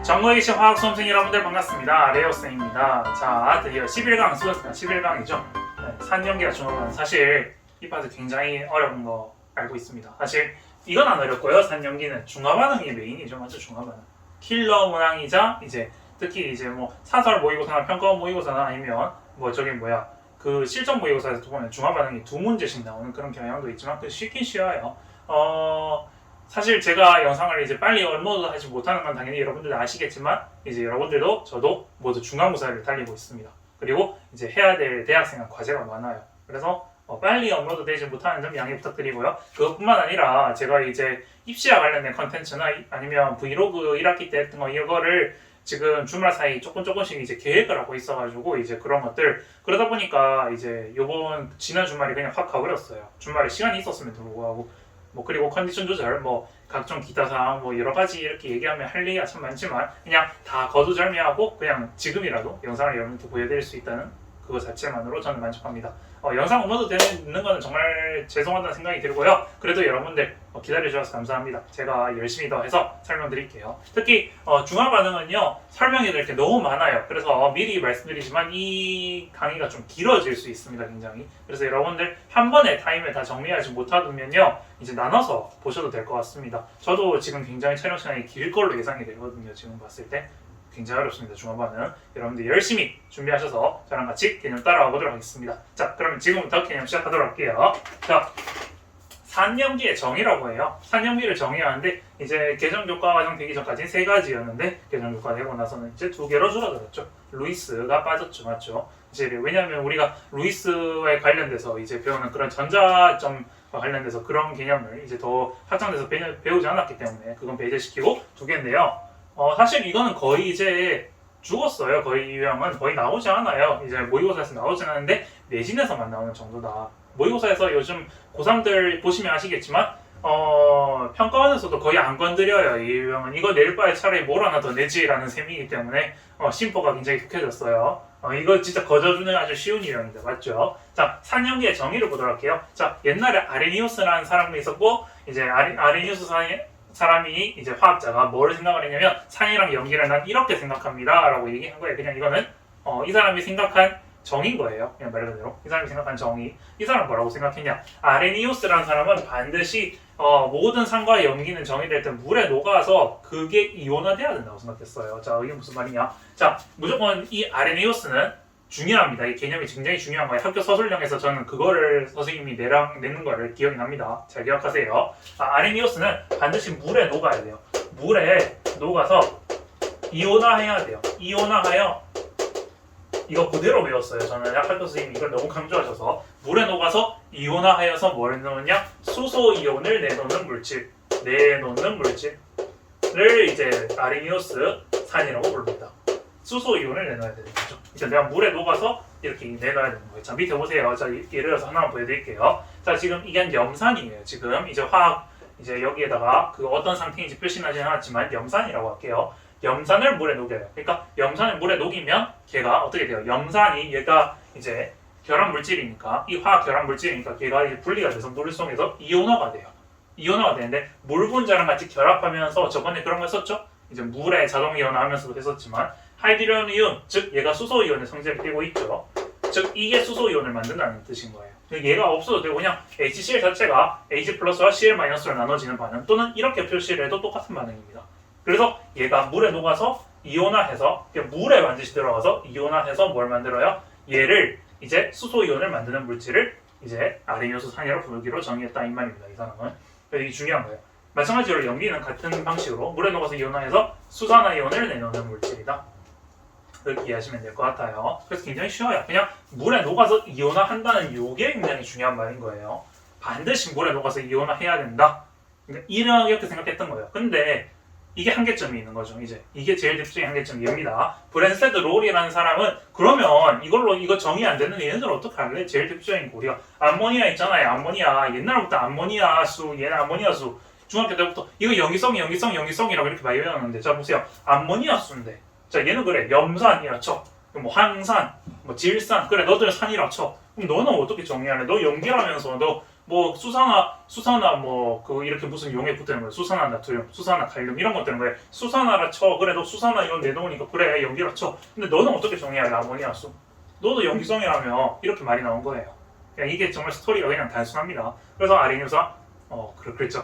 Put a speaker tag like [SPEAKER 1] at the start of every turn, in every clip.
[SPEAKER 1] 정모의신 화학 수험생 여러분들 반갑습니다. 레오쌤입니다. 자, 드디어 11강 수업입니다. 11강이죠. 네, 산연기와 중화반응. 사실 이 파트 굉장히 어려운 거 알고 있습니다. 사실 이건 안 어렵고요. 산연기는 중화반응이 메인이죠. 맞죠? 중화반응. 킬러 문항이자 이제 특히 이제 뭐 사설 모의고사나 평가원 모의고사나 아니면 그 실전 모의고사에서 보면 중화반응이 두 문제씩 나오는 그런 경향도 있지만 그 쉽긴 쉬워요. 사실 제가 영상을 이제 빨리 업로드 하지 못하는 건 당연히 여러분들도 아시겠지만 이제 여러분들도 저도 모두 중간고사를 달리고 있습니다. 그리고 이제 해야 될 대학생은 과제가 많아요. 그래서 빨리 업로드 되지 못하는 점 양해 부탁드리고요. 그것뿐만 아니라 제가 이제 입시와 관련된 컨텐츠나 아니면 브이로그 1학기 때 했던 거 이거를 지금 주말 사이 조금씩 이제 계획을 하고 있어가지고 이제 그런 것들 그러다 보니까 이제 요번 지난 주말이 그냥 확 가버렸어요. 주말에 시간이 있었음에도 불구하고 그리고 컨디션 조절 각종 기타 사항 여러 가지 이렇게 얘기하면 할 얘기가 참 많지만 그냥 다 거두절미하고 그냥 지금이라도 영상을 여러분께 보여드릴 수 있다는 그거 자체만으로 저는 만족합니다. 영상 업로드 되는 거는 정말 죄송하다는 생각이 들고요. 그래도 여러분들 기다려주셔서 감사합니다. 제가 열심히 더 해서 설명드릴게요. 특히 중화반응은요 설명이 될 게 너무 많아요. 그래서 미리 말씀드리지만 이 강의가 좀 길어질 수 있습니다. 굉장히. 그래서 여러분들 한 번에 타임을 다 정리하지 못하면요 이제 나눠서 보셔도 될 것 같습니다. 저도 지금 굉장히 촬영 시간이 길 걸로 예상이 되거든요. 지금 봤을 때. 굉장히 어렵습니다. 중화반응. 여러분들 열심히 준비하셔서 저랑 같이 개념 따라와 보도록 하겠습니다. 자, 그러면 지금부터 개념 시작하도록 할게요. 자, 산연기의 정의라고 해요. 산연기를 정의하는데 이제 개정교과 과정 되기 전까지는 세 가지였는데 개정교과 되고 나서는 이제 두 개로 줄어들었죠. 루이스가 빠졌죠, 맞죠? 이제 왜냐하면 우리가 루이스에 관련돼서 이제 배우는 그런 전자점과 관련돼서 그런 개념을 이제 더 확장돼서 배우지 않았기 때문에 그건 배제시키고 두 개인데요. 사실 이거는 거의 이제 죽었어요. 거의 이 유형은 거의 나오지 않아요. 이제 모의고사에서 나오진 않는데 내신에서만 나오는 정도다. 모의고사에서 요즘 고3들 보시면 아시겠지만 평가원에서도 거의 안 건드려요. 이 유형은 이거 낼 바에 차라리 뭘 하나 더 내지라는 셈이기 때문에 심포가 굉장히 독해졌어요. 이거 진짜 거저주는 아주 쉬운 유형입니다. 맞죠? 자, 산연기의 정의를 보도록 할게요. 자, 옛날에 아레니우스라는 사람이 있었고 이제 아레니우스 사람이 이제 화학자가 뭘 생각을 했냐면 산이랑 연기를 난 이렇게 생각합니다 라고 얘기한 거예요. 그냥 이거는 이 사람이 생각한 정의인 거예요. 그냥 말 그대로 이 사람이 생각한 정의. 이 사람은 뭐라고 생각했냐, 아레니우스라는 사람은 반드시 모든 산과 연기는 정의될 때 물에 녹아서 그게 이온화돼야 된다고 생각했어요. 자, 이게 무슨 말이냐, 자, 무조건 이 아레니우스는 중요합니다. 이 개념이 굉장히 중요한 거예요. 학교 서술형에서 저는 그거를 선생님이 내는 거를 기억이 납니다. 잘 기억하세요. 아레니우스는 반드시 물에 녹아야 돼요. 물에 녹아서 이온화해야 돼요. 이온화하여 이거 그대로 외웠어요. 저는 학교 선생님이 이걸 너무 강조하셔서 물에 녹아서 이온화하여서 뭘 넣느냐, 수소이온을 내놓는 물질을 이제 아레니우스 산이라고 부릅니다. 수소이온을 내놔야 되는 거죠. 이제 내가 물에 녹아서 이렇게 내놔야 되는 거예요. 자, 밑에 보세요. 자, 예를 들어서 하나만 보여드릴게요. 자, 지금 이게 염산이에요. 지금 이제 화학 이제 여기에다가 그 어떤 상태인지 표시는 하지 않았지만 염산이라고 할게요. 염산을 물에 녹여요. 그러니까 염산을 물에 녹이면 걔가 어떻게 돼요? 염산이 얘가 이제 결합 물질이니까 이 화학 결합 물질이니까 걔가 이제 분리가 돼서 물 속에서 이온화가 돼요. 이온화가 되는데 물 분자랑 같이 결합하면서 저번에 그런 거 썼죠? 이제 물에 자동 이온화하면서도 했었지만 하이드로겐 이온, 즉 얘가 수소 이온의 성질을 띠고 있죠. 즉 이게 수소 이온을 만든다는 뜻인 거예요. 얘가 없어도 되고 그냥 HCl 자체가 H+와 Cl-로 나눠지는 반응 또는 이렇게 표시를 해도 똑같은 반응입니다. 그래서 얘가 물에 녹아서 이온화해서 물에 반드시 들어가서 이온화해서 뭘 만들어요? 얘를 이제 수소 이온을 만드는 물질을 이제 아레니우스 산이라고 부르기로 정의했다 이 말입니다. 이 사람은. 이게 중요한 거예요. 마찬가지로 연기는 같은 방식으로 물에 녹아서 이온화해서 수산화이온을 내놓는 물질이다. 그렇게 이해하시면 될 것 같아요. 그래서 굉장히 쉬워요. 그냥 물에 녹아서 이온화한다는 이게 굉장히 중요한 말인 거예요. 반드시 물에 녹아서 이온화해야 된다. 그러니까 이렇게 생각했던 거예요. 근데 이게 한계점이 있는 거죠. 이제 이게 제일 대표적인 한계점이 여기다. 브랜세드 롤이라는 사람은 그러면 이거 정의 안 되는 얘네들 어떻게 할래? 제일 대표적인 고리가 아모니아 있잖아요. 아모니아 옛날부터 아모니아수 얘는 아모니아수 중학교 때부터 이거 염기성이라고 이렇게 많이 외웠는데 자 보세요. 아모니아수인데 자 얘는 그래 염산이라 쳐. 황산, 질산 그래 너들은 산이라 쳐. 그럼 너는 어떻게 정의할래? 너 연기하면서 너 뭐 수산화 뭐 그 이렇게 무슨 용에 붙는 거예요. 수산화 나트륨, 수산화 칼륨 이런 것들은 거예요. 수산화라 쳐. 그래도 수산화 이온 내놓으니까 그래 염기라 쳐. 근데 너는 어떻게 정의해? 아모니아수. 너도 염기성이라며 이렇게 말이 나온 거예요. 그냥 이게 정말 스토리가 그냥 단순합니다. 그래서 아레니우스가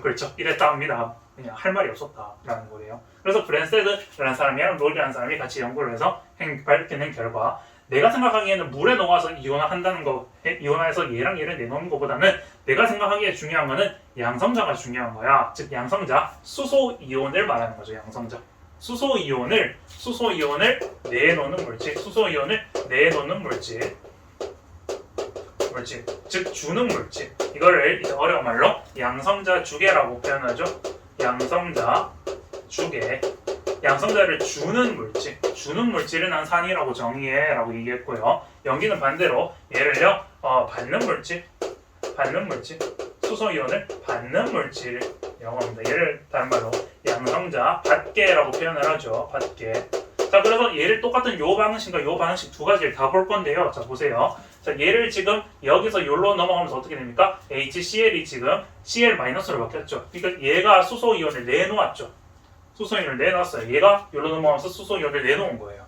[SPEAKER 1] 그렇죠 이랬다 합니다. 그냥 할 말이 없었다라는 거예요. 그래서 브랜세드라는 사람이랑 롤이라는 사람이 같이 연구를 해서 밝혀낸 결과 내가 생각하기에는 물에 녹아서 이온화한다는 거, 이온화해서 얘랑 얘를 내놓는 것보다는 내가 생각하기에 중요한 거는 양성자가 중요한 거야. 즉 양성자, 수소 이온을 말하는 거죠. 양성자. 수소 이온을 내놓는 물질, 즉 주는 물질. 이거를 이제 어려운 말로 양성자 주계라고 표현하죠. 양성자 주계. 양성자를 주는 물질은 난 산이라고 정의해라고 얘기했고요. 연기는 반대로 얘를요 받는 물질, 수소 이온을 받는 물질 영어입니다. 얘를 다른 말로 양성자 받계라고 표현을 하죠. 받계. 자, 그래서 얘를 똑같은 요 방식과 요 방식 두 가지를 다 볼 건데요. 자, 보세요. 자, 얘를 지금 여기서 요로 넘어가면서 어떻게 됩니까? HCl이 지금 Cl-로 바뀌었죠. 그러니까 얘가 수소 이온을 내놓았죠. 수소이온을 내놨어요. 얘가 여기로 넘어가면서 수소이온을 내놓은 거예요.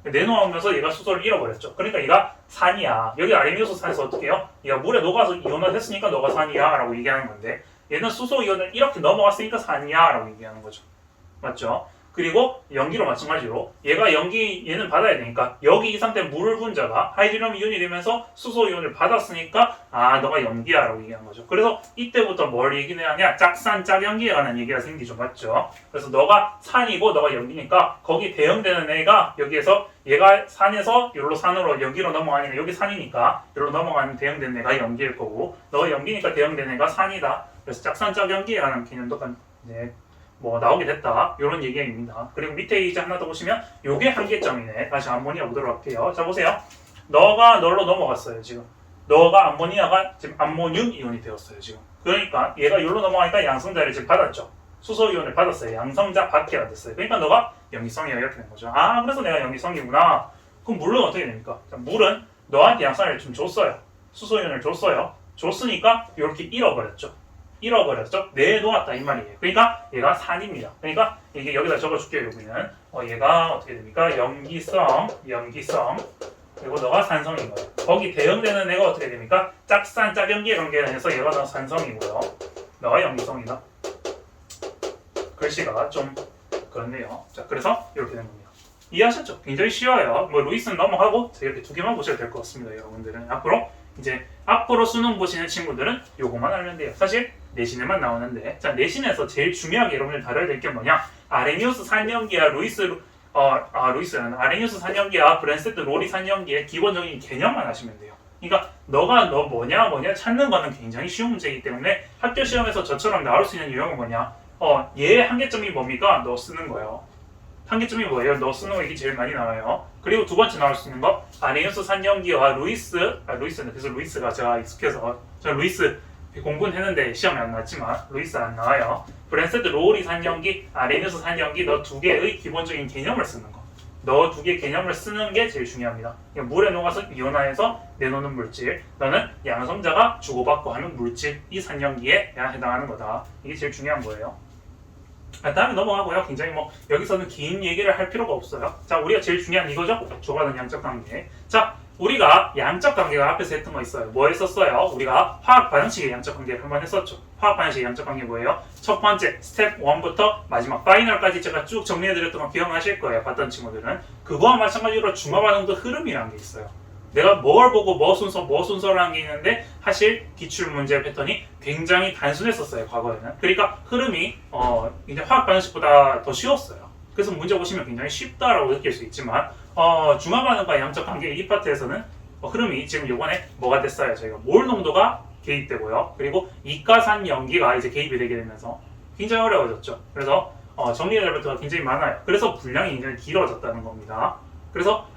[SPEAKER 1] 내놓으면서 얘가 수소를 잃어버렸죠. 그러니까 얘가 산이야. 여기 아레니우스 산에서 어떻게 해요? 얘가 물에 녹아서 이온화됐으니까 너가 산이야 라고 얘기하는 건데 얘는 수소이온을 이렇게 넘어갔으니까 산이야 라고 얘기하는 거죠. 맞죠? 그리고 연기로 마찬가지로 얘는 받아야 되니까 여기 이 상태 물을 분 자가 하이드로늄 이온이 되면서 수소 이온을 받았으니까 너가 연기야 라고 얘기한 거죠. 그래서 이때부터 뭘 얘기를 하냐? 짝산 짝연기에 관한 얘기가 생기죠. 맞죠? 그래서 너가 산이고 너가 연기니까 거기 대응되는 애가 여기에서 얘가 산에서 여기로 산으로 연기로 넘어가니까 여기 산이니까 여기로 넘어가는 대응되는 애가 연기일 거고 너가 연기니까 대응되는 애가 산이다. 그래서 짝산 짝연기에 관한 개념도 나오게 됐다. 이런 얘기입니다. 그리고 밑에 이제 하나 더 보시면 요게 한계점이네. 다시 암모니아 보도록 할게요. 자, 보세요. 너가 널로 넘어갔어요. 지금 너가 암모니아가 지금 암모늄 이온이 되었어요. 지금 그러니까 얘가 여기로 넘어가니까 양성자를 지금 받았죠. 수소 이온을 받았어요. 양성자 받게가 됐어요. 그러니까 너가 염기성이야 이렇게 된 거죠. 그래서 내가 염기성이구나. 그럼 물은 어떻게 됩니까? 자, 물은 너한테 양성자를 좀 줬어요. 수소 이온을 줬으니까 이렇게 잃어버렸죠. 내놓았다 이 말이에요. 그러니까 얘가 산입니다. 그러니까 이게 여기다 적어줄게요. 여기는 얘가 어떻게 됩니까? 염기성 그리고 너가 산성인 거예요. 거기 대응되는 애가 어떻게 됩니까? 짝산 짝연기에 관계해서 얘가 너 산성이고요. 너가 염기성이다. 글씨가 좀 그렇네요. 자, 그래서 이렇게 된 겁니다. 이해하셨죠? 굉장히 쉬워요. 루이스는 넘어가고 이렇게 두 개만 보셔도 될 것 같습니다. 여러분들은 앞으로 수능 보시는 친구들은 요거만 알면 돼요. 사실 내신에만 나오는데 자, 내신에서 제일 중요하게 여러분들 다뤄야 될 게 뭐냐? 아레니우스 산연기와 아레니우스 산연기와 브랜세트 로리 산연기의 기본적인 개념만 하시면 돼요. 그러니까 너 뭐냐 찾는 거는 굉장히 쉬운 문제이기 때문에 학교 시험에서 저처럼 나올 수 있는 유형은 뭐냐? 얘의 한계점이 뭡니까? 너 쓰는 거예요. 한계점이 뭐예요? 너 쓰는 거 이게 제일 많이 나와요. 그리고 두 번째 나올 수 있는 거 아레니우스 산연기와 루이스는 그래서 루이스가 제가 익숙해서 저 루이스 공부는 했는데 시험에 안 나왔지만 루이스 안 나와요. 브랜세트 로리 산연기, 아레니우스 산연기 너 두 개의 기본적인 개념을 쓰는 거. 너 두 개 개념을 쓰는 게 제일 중요합니다. 물에 녹아서 이온화해서 내놓는 물질, 너는 양성자가 주고받고 하는 물질, 이 산연기에 해당하는 거다. 이게 제일 중요한 거예요. 다음에 넘어가고요. 굉장히 여기서는 긴 얘기를 할 필요가 없어요. 자, 우리가 제일 중요한 이거죠. 조과는 양적 관계. 자, 우리가 양적 관계가 앞에서 했던 거 있어요. 뭐 했었어요? 우리가 화학 반응식의 양적 관계를 한번 했었죠. 화학 반응식의 양적 관계 뭐예요? 첫 번째 스텝 1부터 마지막 파이널까지 제가 쭉 정리해드렸던 거 기억나실 거예요. 봤던 친구들은. 그거와 마찬가지로 중화 반응도 흐름이라는 게 있어요. 내가 뭘 보고 뭐 순서라는 게 있는데 사실 기출 문제 패턴이 굉장히 단순했었어요. 과거에는. 그러니까 흐름이 이제 화학 반응식보다 더 쉬웠어요. 그래서 문제 보시면 굉장히 쉽다라고 느낄 수 있지만 중화 반응과 양적 관계 이 파트에서는 흐름이 지금 이번에 뭐가 됐어요? 저희가 몰 농도가 개입되고요. 그리고 이가산 연기가 이제 개입이 되게 되면서 굉장히 어려워졌죠. 그래서 정리해야 할 파트가 굉장히 많아요. 그래서 분량이 굉장히 길어졌다는 겁니다. 그래서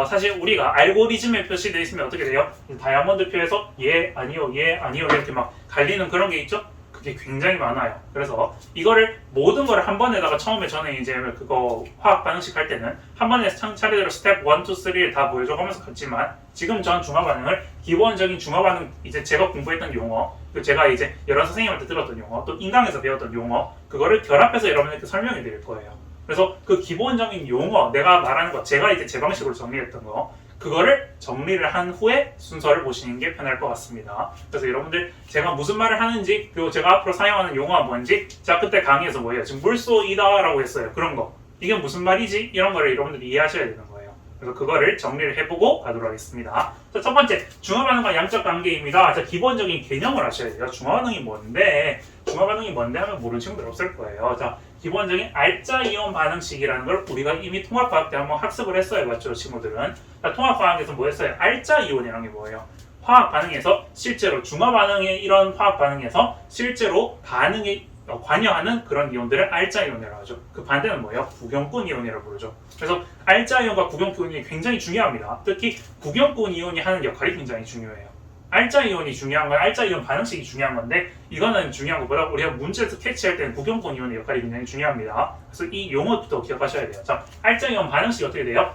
[SPEAKER 1] 사실 우리가 알고리즘에 표시되어 있으면 어떻게 돼요? 다이아몬드 표에서 예, 아니요 이렇게 막 갈리는 그런 게 있죠? 그게 굉장히 많아요. 그래서 이거를 모든 거를 한 번에다가 처음에 저는 이제 그거 화학 반응식 할 때는 한 번에 차례대로 스텝 1, 2, 3를 다 보여줘가면서 갔지만 지금 전 중화 반응을 기본적인 중화 반응 이제 제가 공부했던 용어, 또 제가 이제 여러 선생님한테 들었던 용어, 또 인강에서 배웠던 용어 그거를 결합해서 여러분들께 설명해 드릴 거예요. 그래서 그 기본적인 용어 내가 말하는 거 제가 이제 제 방식으로 정리했던 거 그거를 정리를 한 후에 순서를 보시는 게 편할 것 같습니다. 그래서 여러분들 제가 무슨 말을 하는지 그리고 제가 앞으로 사용하는 용어가 뭔지 자 그때 강의에서 뭐예요? 지금 물소이다 라고 했어요. 그런 거 이게 무슨 말이지? 이런 거를 여러분들이 이해하셔야 되는 거예요. 그래서 그거를 정리를 해보고 가도록 하겠습니다. 자, 첫 번째 중화반응과 양적 관계입니다. 자, 기본적인 개념을 아셔야 돼요. 중화반응이 뭔데 하면 모르는 친구들 없을 거예요. 자, 기본적인 알짜 이온 반응식이라는 걸 우리가 이미 통합과학 때 한번 학습을 했어요. 맞죠, 친구들은? 자, 통합과학에서 뭐 했어요? 알짜 이온이라는 게 뭐예요? 화학 반응에서 실제로 중화 반응의 이런 화학 반응에서 실제로 반응에 관여하는 그런 이온들을 알짜 이온이라고 하죠. 그 반대는 뭐예요? 구경꾼 이온이라고 부르죠. 그래서 알짜 이온과 구경꾼 이온이 굉장히 중요합니다. 특히 구경꾼 이온이 하는 역할이 굉장히 중요해요. 알짜 이온이 중요한 건 알짜 이온 반응식이 중요한 건데 이거는 중요한 것보다 우리가 문제에서 캐치할 때는 구경꾼 이온의 역할이 굉장히 중요합니다. 그래서 이 용어부터 기억하셔야 돼요. 자, 알짜 이온 반응식이 어떻게 돼요?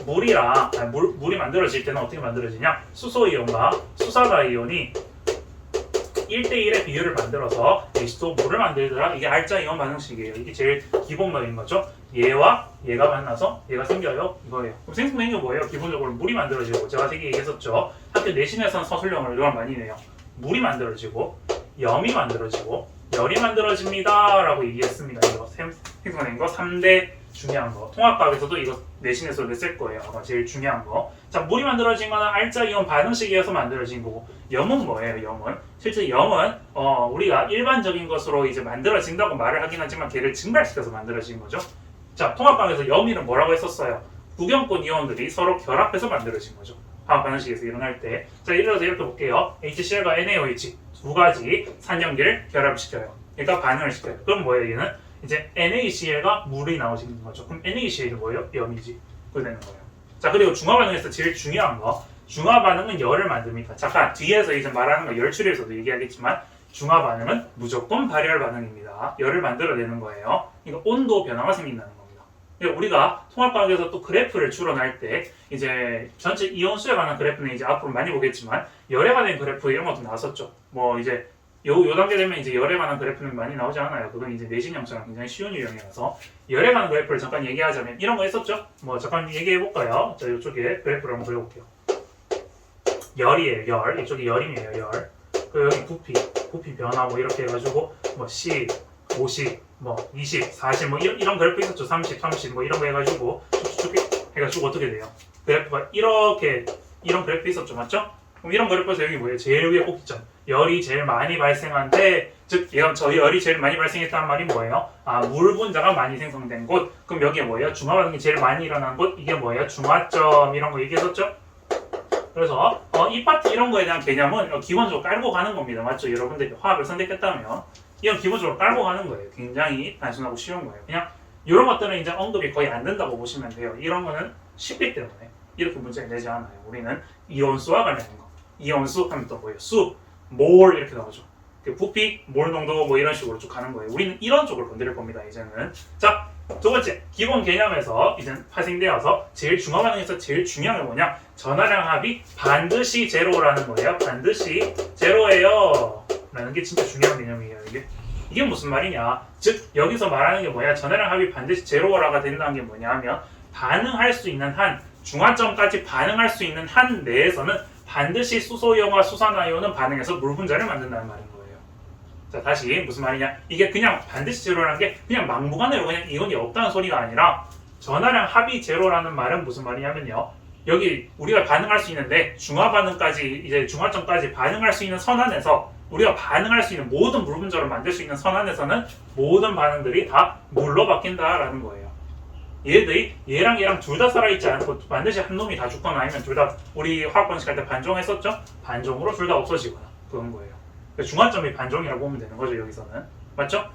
[SPEAKER 1] 물이 만들어질 때는 어떻게 만들어지냐? 수소 이온과 수산화 이온이 1대1의 비율을 만들어서 H2O 물을 만들더라. 이게 알짜 이온 반응식이에요. 이게 제일 기본적인 거죠. 얘와 얘가 만나서 얘가 생겨요. 이거예요. 그럼 생성된 게 뭐예요? 기본적으로 물이 만들어지고 제가 되게 얘기했었죠. 학교 내신에서는 서술형을 이걸 많이 내요. 물이 만들어지고 염이 만들어지고 열이 만들어집니다 라고 얘기했습니다. 이거 생성된 거 3대 중요한 거. 통합과학에서도 이거 내신에서 냈을 거예요. 아마 제일 중요한 거. 자, 물이 만들어진 거는 알짜 이온 반응식이어서 만들어진 거고 염은 뭐예요? 염은 실제 염은 우리가 일반적인 것으로 이제 만들어진다고 말을 하긴 하지만 걔를 증발시켜서 만들어진 거죠. 자, 통합과학에서 염이는 뭐라고 했었어요? 구경꾼 이온들이 서로 결합해서 만들어진 거죠. 화학 반응식에서 일어날 때. 자, 예를 들어서 이렇게 볼게요. HCl과 NaOH 두 가지 산염기를 결합시켜요. 그러니까 반응을 시켜요. 그럼 뭐예요? 얘는 이제 NaCl과 물이 나오시는 거죠. 그럼 NaCl이 뭐예요? 염이지. 그렇게 되는 거예요. 자, 그리고 중화 반응에서 제일 중요한 거. 중화 반응은 열을 만듭니다. 잠깐 뒤에서 이제 말하는 거 열처리에서도 얘기하겠지만 중화 반응은 무조건 발열 반응입니다. 열을 만들어내는 거예요. 그러니까 온도 변화가 생긴다는 겁니다. 우리가 통합과학에서 또 그래프를 추론할 때 이제 전체 이온수에 관한 그래프는 이제 앞으로 많이 보겠지만 열에 관한 그래프 이런 것도 나왔었죠. 뭐 이제 요 단계 되면 이제 열에 관한 그래프는 많이 나오지 않아요. 그건 이제 내신 형처럼 굉장히 쉬운 유형이라서 열에 관한 그래프를 잠깐 얘기하자면 이런 거 했었죠. 뭐 잠깐 얘기해 볼까요? 자, 이쪽에 그래프를 한번 그려볼게요. 열이에요. 열. 이쪽이 열임이에요. 열. 그 여기 부피 변화 뭐 이렇게 해가지고 뭐 10, 50, 뭐 20, 40 뭐 이런 그래프 있었죠. 30, 30 뭐 이런 거 해가지고 쭉쭉 해가지고 어떻게 돼요? 그래프가 이렇게 이런 그래프 있었죠. 맞죠? 그럼 이런 그래프에서 여기 뭐예요? 제일 위에 꼭지점. 열이 제일 많이 발생한데 즉 저 열이 제일 많이 발생했다는 말이 뭐예요? 물 분자가 많이 생성된 곳. 그럼 여기에 뭐예요? 중화 반응이 제일 많이 일어난 곳. 이게 뭐예요? 중화점 이런 거 얘기했었죠? 그래서 이 파트 이런 거에 대한 개념은 기본적으로 깔고 가는 겁니다. 맞죠? 여러분들이 화학을 선택했다면 이건 기본적으로 깔고 가는 거예요. 굉장히 단순하고 쉬운 거예요. 그냥 이런 것들은 이제 언급이 거의 안 된다고 보시면 돼요. 이런 거는 쉽기 때문에 이렇게 문제를 내지 않아요. 우리는 이온수와 관련된 거. 이온수 하면 또 뭐예요? 수, 몰 이렇게 나오죠. 부피, 몰 농도 뭐 이런 식으로 쭉 가는 거예요. 우리는 이런 쪽을 건드릴 겁니다. 이제는. 자, 두 번째 기본 개념에서 이제 파생되어서 제일 중화 반응에서 제일 중요한 게 뭐냐? 전하량 합이 반드시 제로라는 거예요. 반드시 제로예요. 라는 게 진짜 중요한 개념이에요. 이게 무슨 말이냐? 즉 여기서 말하는 게 뭐야? 전하량 합이 반드시 제로가 된다는 게 뭐냐 하면 반응할 수 있는 한 중화점까지 반응할 수 있는 한 내에서는 반드시 수소이온과 수산화이온은 반응해서 물 분자를 만든다는 말인 거예요. 자, 다시 무슨 말이냐? 이게 그냥 반드시 제로라는 게 그냥 막무가내로 그냥 이온이 없다는 소리가 아니라 전하량 합이 제로라는 말은 무슨 말이냐면요. 여기 우리가 반응할 수 있는데 중화 반응까지 이제 중화점까지 반응할 수 있는 선 안에서 우리가 반응할 수 있는 모든 물 분자를 만들 수 있는 선 안에서는 모든 반응들이 다 물로 바뀐다라는 거예요. 얘들이 얘랑 얘랑 둘 다 살아있지 않고 반드시 한 놈이 다 죽거나 아니면 둘 다 우리 화학 반응식 할 때 반종했었죠? 반종으로 둘 다 없어지거나 그런 거예요. 중화점이 반종이라고 보면 되는 거죠. 여기서는. 맞죠?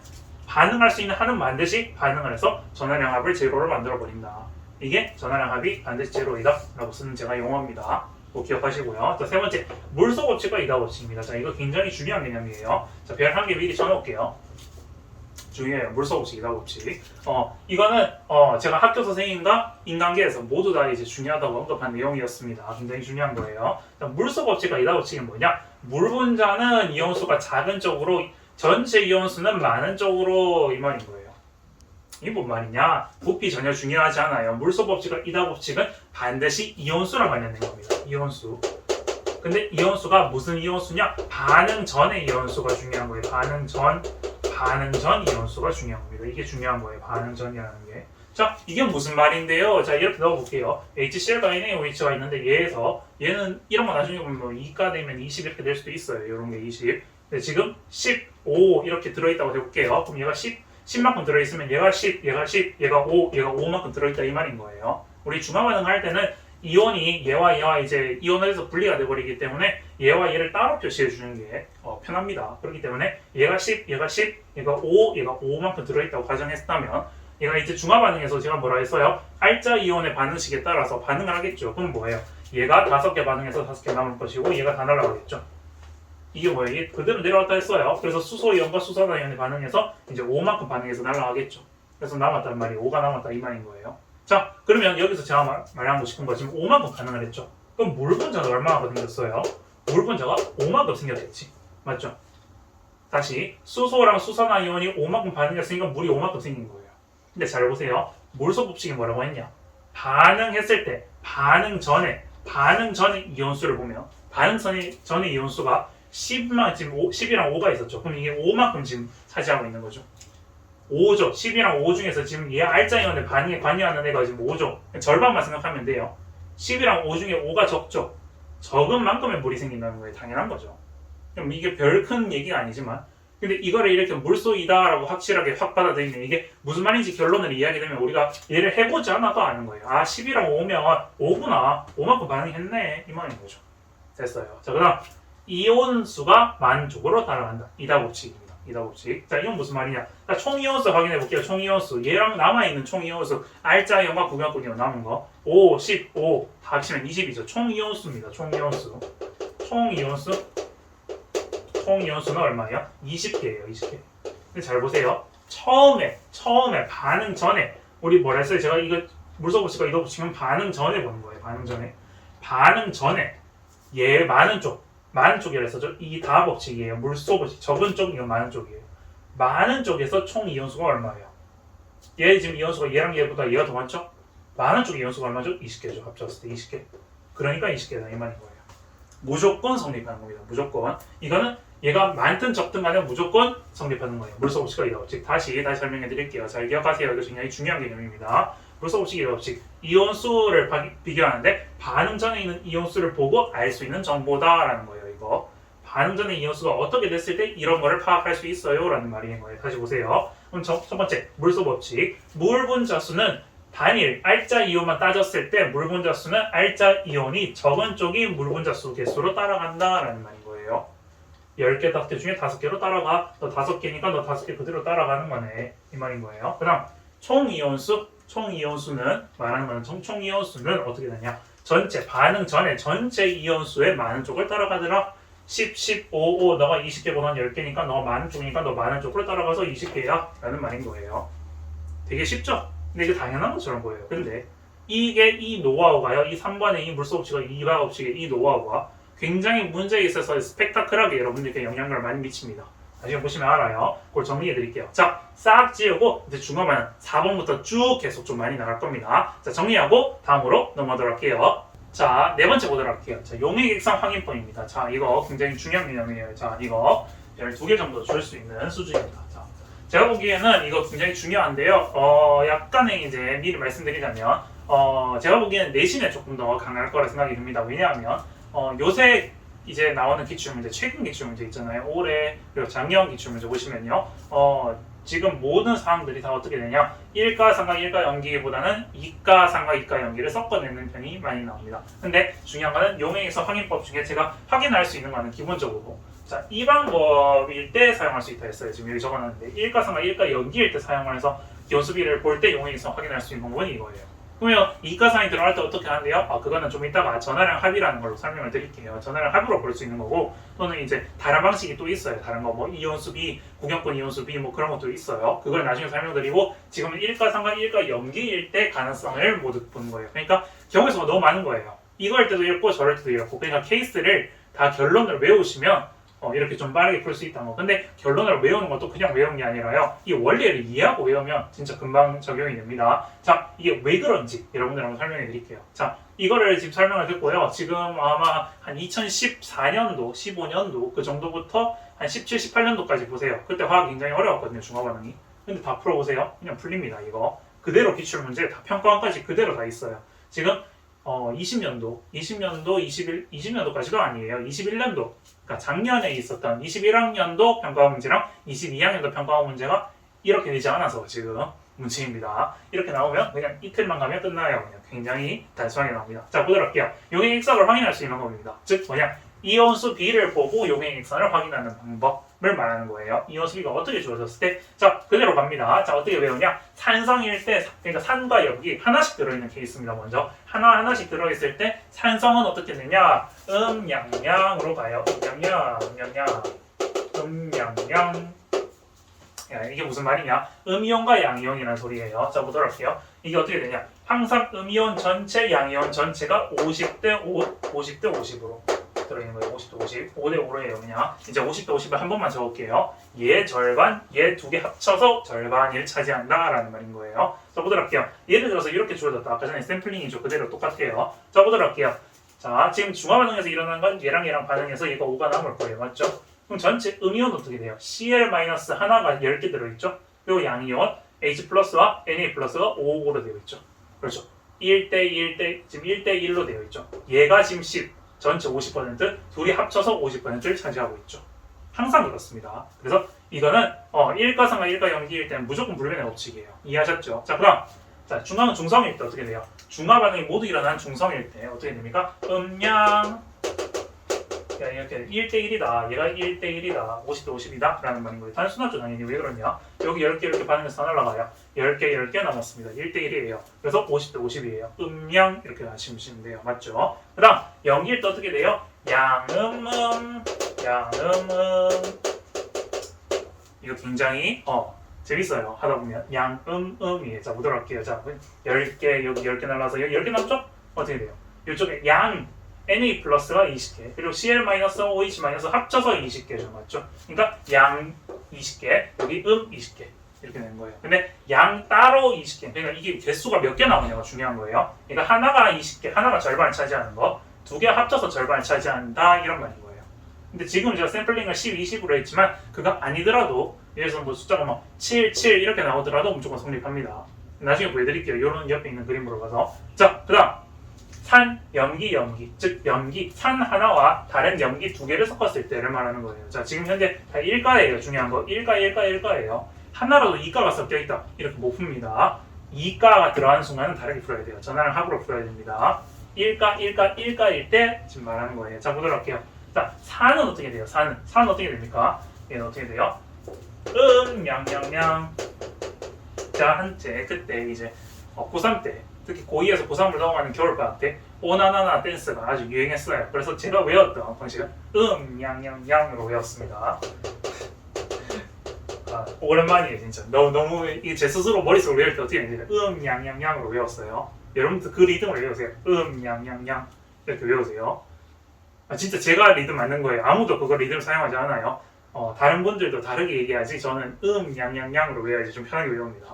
[SPEAKER 1] 반응할 수 있는 한은 반드시 반응을 해서 전하량 합을 제로로 만들어 버린다. 이게 전하량 합이 반드시 제로이다 라고 쓰는 제가 용어입니다. 꼭 기억하시고요. 자, 세 번째, 물소 법칙과 이다 법칙입니다. 자, 이거 굉장히 중요한 개념이에요. 자, 별 한 개 미리 쳐놓을게요. 중요해요. 물소 법칙, 이다 법칙. 이거는 제가 학교 선생님과 인간계에서 모두 다 이제 중요하다고 언급한 내용이었습니다. 굉장히 중요한 거예요. 자, 물소 법칙과 이다 법칙은 뭐냐? 물 분자는 이온수가 작은 쪽으로, 전체 이온수는 많은 쪽으로, 이 말인 거예요. 이게 뭔 말이냐? 부피 전혀 중요하지 않아요. 물소 법칙과 이다 법칙은 반드시 이온수랑 관련된 겁니다. 이온수. 근데 이온수가 무슨 이온수냐? 반응 전의 이온수가 중요한 거예요. 반응 전 이온수가 중요한 겁니다. 이게 중요한 거예요. 반응 전이라는 게. 자, 이게 무슨 말인데요? 자, 이렇게 넣어볼게요. HCl과 NaOH가 있는데 얘는 이런 거 나중에 보면 뭐 2가 되면 20 이렇게 될 수도 있어요. 이런 게 20. 근데 지금 15 이렇게 들어있다고 해볼게요. 그럼 얘가 10만큼 들어있으면 얘가 10, 얘가 10, 얘가 5, 얘가 5만큼 들어있다 이 말인 거예요. 우리 중화 반응을 할 때는 이온이 얘와 이제 이온에서 분리가 돼버리기 때문에 얘와 얘를 따로 표시해 주는 게 편합니다. 그렇기 때문에 얘가 10, 얘가 10, 얘가 5, 얘가 5만큼 들어있다고 가정했다면 얘가 이제 중화 반응에서 제가 뭐라 했어요? 알짜 이온의 반응식에 따라서 반응을 하겠죠. 그럼 뭐예요? 얘가 5개 반응해서 5개 남을 것이고 얘가 다 날아가겠죠. 이게 뭐예요? 이게 그대로 내려왔다 했어요. 그래서 수소이온과 수산화이온이 반응해서 이제 5만큼 반응해서 날아가겠죠. 그래서 남았단 말이 5가 남았다 이 말인 거예요. 자, 그러면 여기서 제가 말하고 싶은 거 지금 5만큼 반응을 했죠. 그럼 물 분자가 얼마나 생겼어요? 물 분자가 5만큼 생겼겠지. 맞죠? 다시 수소랑 수산화이온이 5만큼 반응했으니까 물이 5만큼 생긴 거예요. 근데 잘 보세요. 몰소 법칙이 뭐라고 했냐? 반응했을 때 반응 전에 이온수를 보면 반응 전의 이온수가 10만 지금 10이랑 5가 있었죠. 그럼 이게 5만큼 지금 차지하고 있는 거죠. 5죠. 10이랑 5 중에서 지금 얘 알짜 이온의 반응에 관여하는 애가 지금 5죠. 절반만 생각하면 돼요. 10이랑 5 중에 5가 적죠. 적은 만큼의 물이 생긴다는 거예요. 당연한 거죠. 그럼 이게 별 큰 얘기가 아니지만 근데 이거를 이렇게 물소이다라고 확실하게 확 받아들이면 이게 무슨 말인지 결론을 이해하게 되면 우리가 얘를 해보지 않아도 아는 거예요. 아 10이랑 5면 5구나. 5만큼 반응했네. 이 말인 거죠. 됐어요. 자, 그 다음 이온수가 많은 쪽으로 따라간다. 이다 법칙입니다. 이다 법칙. 자, 이건 무슨 말이냐? 자, 총이온수 확인해 볼게요. 총이온수. 얘랑 남아있는 총이온수. 알짜 이온과 구격군 이온 남은 거. 5, 15 다 합치면 20이죠. 총이온수입니다. 총이온수. 총이온수는 얼마예요? 20개예요. 20개. 근데 잘 보세요. 처음에 반응 전에 우리 뭐라 했어요? 제가 이거 물소 법칙과 이도 법칙은 반응 전에 보는 거예요. 반응 전에 얘 많은 쪽이라 했었죠. 이 다 법칙이에요. 물소 법칙. 적은 쪽 이건 많은 쪽이에요. 많은 쪽에서 총 이온수가 얼마예요? 얘 지금 이온수가 얘랑 얘보다 얘가 더 많죠? 많은 쪽 이온수가 얼마죠? 20개죠. 합쳤을 때 20개. 그러니까 20개다 이 말인 거예요. 무조건 성립하는 겁니다. 무조건. 이거는 얘가 많든 적든 간에 무조건 성립하는 거예요. 물소 법칙과 이다 법칙. 다시 설명해 드릴게요. 잘 기억하세요. 이거 굉장히 중요한 개념입니다. 물소 법칙, 이다 법칙. 이온수를 비교하는데 반응 전에 있는 이온수를 보고 알 수 있는 정보다라는 거예요. 이거. 반응 전에 이온수가 어떻게 됐을 때 이런 거를 파악할 수 있어요. 라는 말인 거예요. 다시 보세요. 그럼 첫 번째, 물소 법칙. 물 분자수는 단일 알짜 이온만 따졌을 때 물 분자수는 알짜 이온이 적은 쪽이 물 분자수 개수로 따라간다라는 말인 거예요. 10개 닭대 중에 5개로 따라가. 너 5개니까 너 5개 그대로 따라가는 거네. 이 말인 거예요. 그 다음 총이온수는 말하는 거는 총이온수는 어떻게 되냐? 반응 전에 전체 이온수의 많은 쪽을 따라가더라. 10, 15, 너가 20개 보는 10개니까 너가 많은 쪽이니까 너 많은 쪽으로 따라가서 20개야 라는 말인 거예요. 되게 쉽죠? 근데 이게 당연한 것처럼 보여요. 근데 이게 이 노하우가요. 이 3번의 이 물소 법칙과 이다 법칙의 이 노하우가 굉장히 문제에 있어서 스펙타클하게 여러분들께 영향을 많이 미칩니다. 나중에 보시면 알아요. 그걸 정리해 드릴게요. 자, 싹 지우고 이제 중간만 4번부터 쭉 계속 좀 많이 나갈 겁니다. 자, 정리하고 다음으로 넘어가도록 할게요. 자, 네 번째 보도록 할게요. 자, 용액액상 확인법입니다. 자, 이거 굉장히 중요한 개념이에요. 자, 이거 12개 정도 줄 수 있는 수준입니다. 자, 제가 보기에는 이거 굉장히 중요한데요. 약간의 이제 미리 말씀드리자면 제가 보기에는 내신에 조금 더 강할 거라 생각이 듭니다. 왜냐하면 요새 이제 나오는 기출문제, 최근 기출문제 있잖아요. 올해 그리고 작년 기출문제 보시면요. 지금 모든 사항들이 다 어떻게 되냐? 1가, 3가, 1가 연기보다는 2가, 3가, 2가 연기를 섞어내는 편이 많이 나옵니다. 근데 중요한 거는 용액액상 확인법 중에 제가 확인할 수 있는 거는 기본적으로 자, 이 방법일 때 사용할 수 있다 했어요. 지금 여기 적어놨는데 1가, 3가, 1가 연기일 때 사용을 해서 기온수비를 볼 때 용액액상 확인할 수 있는 방법은 이거예요. 그러면 이가상이 들어갈 때 어떻게 하는데요? 그거는 좀 이따가 전화량 합이라는 걸로 설명을 드릴게요. 전화량 합으로 볼 수 있는 거고, 또는 이제 다른 방식이 또 있어요. 다른 거, 뭐 이온수 B, 구경권 이온수 B, 뭐 그런 것도 있어요. 그걸 나중에 설명드리고, 지금은 일가상과 일가염기일 때 가능성을 모두 보는 거예요. 그러니까 경우에서 너무 많은 거예요. 이거 할 때도 이렇고 저럴 때도 이렇고. 그러니까 케이스를 다 결론을 외우시면 이렇게 좀 빠르게 풀 수 있다는 거. 근데 결론을 외우는 것도 그냥 외우는 게 아니라요. 이 원리를 이해하고 외우면 진짜 금방 적용이 됩니다. 자, 이게 왜 그런지 여러분들 한번 설명해 드릴게요. 자, 이거를 지금 설명을 듣고요. 지금 아마 한 2014년도, 15년도 그 정도부터 한 17, 18년도까지 보세요. 그때 화학 굉장히 어려웠거든요. 중화 반응이. 근데 다 풀어보세요. 그냥 풀립니다. 이거. 그대로 기출 문제 다 평가원까지 그대로 다 있어요. 지금 20년도, 20년도까지도 아니에요. 21년도. 그러니까 작년에 있었던 21학년도 평가원 문제랑 22학년도 평가원 문제가 이렇게 되지 않아서 지금 문제입니다. 이렇게 나오면 그냥 이틀만 가면 끝나요. 그냥 굉장히 단순하게 나옵니다. 자, 보도록 할게요. 용행 액선을 확인할 수 있는 겁니다. 즉 뭐냐? 이온수 B를 보고 용행 액선을 확인하는 방법을 말하는 거예요. 이온수 B가 어떻게 주어졌을 때, 자, 그대로 갑니다. 자, 어떻게 외우냐? 산성일 때, 그러니까 산과 염기 하나씩 들어있는 케이스입니다. 먼저 하나씩 들어있을 때 산성은 어떻게 되냐? 양양으로 가요. 양양. 야, 이게 무슨 말이냐? 음이온과 양이온이라는 소리예요. 자, 보도록 할게요. 이게 어떻게 되냐? 항상 음이온 전체, 양이온 전체가 50대 50으로 들어있는 거예요. 50대 50, 5대 5로예요. 그냥 이제 50대 50을 한 번만 적을게요. 얘 절반, 얘 두 개 합쳐서 절반을 차지한다라는 말인 거예요. 자, 보도록 할게요. 예를 들어서 이렇게 주어졌다. 아까 전에 샘플링이죠. 그대로 똑같아요. 자, 보도록 할게요. 자, 지금 중화 반응에서 일어난 건 얘랑 반응해서 얘가 5가 남을 거예요. 맞죠? 그럼 전체 음이온 어떻게 돼요? Cl- 하나가 10개 들어있죠? 그리고 양이온 H 플러스와 Na 플러스가 5, 5로 되어 있죠. 그렇죠. 1대1대 지금 1대1로 되어 있죠. 얘가 지금 10, 전체 50%, 둘이 합쳐서 50%를 차지하고 있죠. 항상 그렇습니다. 그래서 이거는 일가상과 일가염기일 때는 무조건 불변의 법칙이에요. 이해하셨죠? 자, 그럼 자, 중화는 중성일 때 어떻게 돼요? 중화 반응이 모두 일어난 중성일 때 어떻게 됩니까? 음양 이렇게 1대1이다. 얘가 1대1이다. 50대 50이다. 라는 말인 거예요. 단순하죠, 당연히. 왜 그러냐? 여기 10개 이렇게 반응해서 다 날라가요. 10개 남았습니다. 1대1이에요. 그래서 50대 50이에요. 음양 이렇게 하시면 돼요. 맞죠? 그 다음, 염기일 때 어떻게 돼요? 양음음. 이거 굉장히 재밌어요. 하다 보면. 양음음이에요. 자, 보도록 할게요. 자, 10개, 여기 10개 날라서 여기 10개 남죠? 어떻게 돼요? 이쪽에 양 Na 플러스가 20개, 그리고 Cl-OH- 합쳐서 20개죠. 맞죠? 그러니까 양 20개, 여기 20개 이렇게 되는 거예요. 근데 양 따로 20개, 그러니까 이게 개수가 몇 개 나오냐가 중요한 거예요. 그러니까 하나가 20개, 하나가 절반을 차지하는 거, 두 개 합쳐서 절반을 차지한다 이런 말인 거예요. 근데 지금 제가 샘플링을 10, 20으로 했지만 그거 아니더라도 예를 들어서 뭐 숫자가 막 7, 7 이렇게 나오더라도 무조건 성립합니다. 나중에 보여드릴게요. 이런 옆에 있는 그림으로 가서. 자, 그 다음 산, 염기, 즉 염기, 산 하나와 다른 염기 두 개를 섞었을 때를 말하는 거예요. 자, 지금 현재 다 일가예요. 중요한 거. 일가예요. 하나라도 이가가 섞여있다. 이렇게 못 풉니다. 이가가 들어가는 순간은 다르게 풀어야 돼요. 전화를 합으로 풀어야 됩니다. 일가일 때 지금 말하는 거예요. 자, 보도록 할게요. 자, 산은 어떻게 돼요? 산은 어떻게 됩니까? 얘는 어떻게 돼요? 양양양. 자, 한때 그때 이제 고3 때 특히 고2에서 고3을 넘어가는 겨울방학 때 오나나나 댄스가 아주 유행했어요. 그래서 제가 외웠던 방식은 양양양으로 외웠습니다. 오랜만이에요 진짜. 너무 이게 제 스스로 머릿속으로 외울 때 어떻게 되냐 양양양으로 외웠어요. 여러분들 그 리듬을 외우세요. 양양양 이렇게 외우세요. 진짜 제가 리듬 맞는 거예요. 아무도 그거 리듬 사용하지 않아요. 다른 분들도 다르게 얘기하지 저는 양양양으로 외워야지 좀 편하게 외웁니다.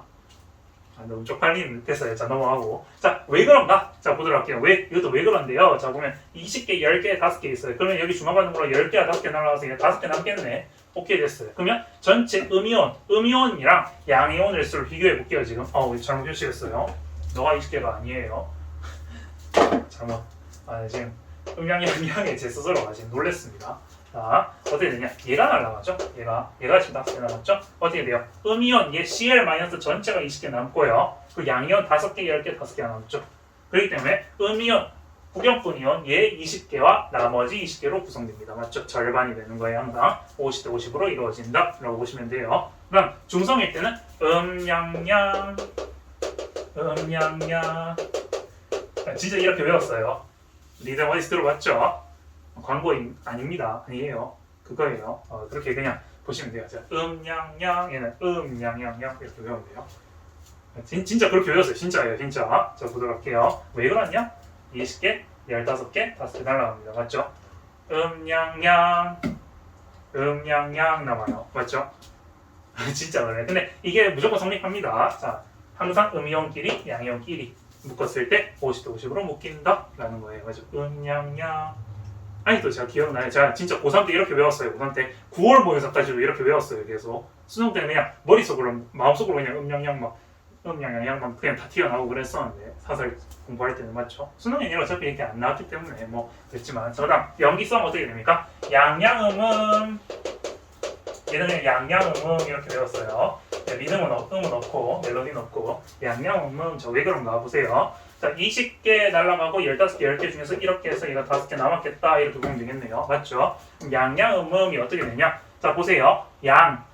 [SPEAKER 1] 너무 쪽팔리는 듯해서요. 자, 넘어가고. 자, 왜 그런가? 자, 보도록 할게요. 이것도 왜 그런데요? 자, 보면 20개, 10개, 5개 있어요. 그러면 여기 중화반응으로 10개와 5개 날아가서 5개 남겠네. 오케이, 됐어요. 그러면 전체 음이온이랑 양이온을 수를 비교해 볼게요, 지금. 잘못 표시했어요. 너가 20개가 아니에요. 잘못. 지금 음양양양에 제 스스로가 지금 놀랬습니다. 자, 어떻게 되냐? 얘가 날라가죠? 얘가 지금 5개 남았죠? 어떻게 돼요? 음이온, 얘 Cl- 전체가 20개 남고요. 그 양이온 5개, 10개, 5개 남았죠? 그렇기 때문에 음이온, 구경분 이온, 얘 20개와 나머지 20개로 구성됩니다. 맞죠? 절반이 되는 거예요. 항상 50대 50으로 이루어진다 라고 보시면 돼요. 그 다음 중성일 때는 양양 음양양. 진짜 이렇게 외웠어요. 리듬 어디서 들어봤죠? 광고 아닙니다. 아니에요. 그거예요. 그렇게 그냥 보시면 돼요. 자, 음양양 얘는 음양양양 이렇게 외우면 돼요. 진짜 그렇게 외웠어요. 진짜예요. 진짜. 자, 보도록 할게요. 왜 그러냐? 20개, 15개, 5개 날라갑니다. 맞죠? 음양양 음양양 남아요. 맞죠? 진짜 그래. 근데 이게 무조건 성립합니다. 자, 항상 음이온끼리 양이온끼리 묶었을 때 50대 50으로 묶인다 라는 거예요. 맞죠? 음양양. 아니 또 제가 기억나요. 제가 진짜 고3 때 이렇게 외웠어요. 고3 때 9월 모의사까지도 이렇게 외웠어요. 계속 수능 때는 그냥 머릿속으로 마음속으로 그냥 음양양 막 음양양 막 그냥 다 튀어나오고 그랬었는데 사설 공부할 때는 맞죠? 수능에는 어차피 이렇게 안 나왔기 때문에 뭐 그랬지만 그다음 연기성 어떻게 됩니까? 양양음음 얘는 그냥 양양음음 이렇게 배웠어요. 리듬은 음은 없고 멜로디는 없고 양양음음 저 왜 그런가 보세요. 자 20개 날라가고 15개 10개 중에서 이렇게 해서 얘가 5개 남았겠다 이렇게 보면 되겠네요. 맞죠? 양양음음이 어떻게 되냐? 자 보세요. 양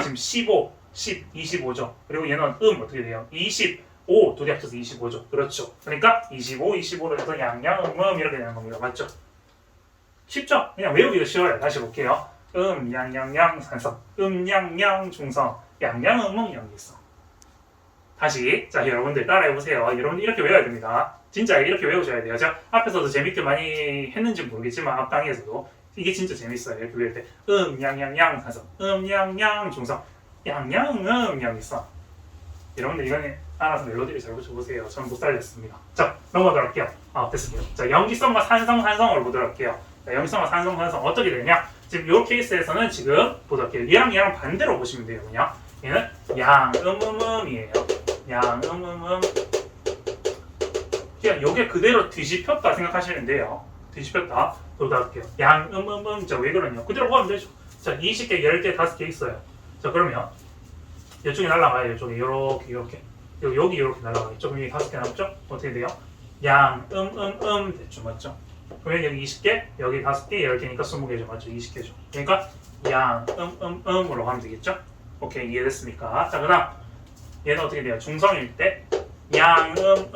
[SPEAKER 1] 지금 15 10, 25죠. 그리고 얘는 어떻게 돼요? 25 둘이 합쳐서 25죠. 그렇죠. 그러니까 25, 25로 해서 양양음음 이렇게 되는 겁니다. 맞죠? 쉽죠? 그냥 외우기도 쉬워요. 다시 볼게요. 양양양 산성, 양양 중성, 양양음음 연기성. 다시 자 여러분들 따라해보세요. 여러분들 이렇게 외워야 됩니다. 진짜 이렇게 외우셔야 돼요. 제가 앞에서도 재밌게 많이 했는지 모르겠지만 앞 강의에서도 이게 진짜 재밌어요. 이렇게 외울 때 양양양 산성, 양양 중성, 양양음 연기성. 여러분들 이거는 알아서 멜로디를 잘 붙여보세요. 저는 못 살렸습니다. 자 넘어가도록 할게요. 됐습니다. 자 연기성과 산성을 보도록 할게요. 자, 연기성과 산성 어떻게 되냐? 지금 이 케이스에서는 지금 보도록 할게요. 얘랑 반대로 보시면 돼요. 그냥 얘는 양음음음이에요. 양음음음. 그냥 요게 그대로 뒤집혔다 생각하시면 돼요. 뒤집혔다. 보도록 할게요. 양음음음. 자 왜 그러냐? 그대로 가면 되죠. 자 20개, 10개, 5개 있어요. 자 그러면 이쪽에 날라가요. 이쪽에 이렇게 여기 이렇게 날라가요. 이쪽에 5개 남죠? 어떻게 돼요? 됐죠. 맞죠? 그러면 여기 20개, 여기 5개, 10개니까 20개죠. 맞죠? 20개죠. 그러니까 으로 하면 되겠죠? 오케이, 이해됐습니까? 자, 그 다음 얘는 어떻게 돼요? 중성일 때 양음음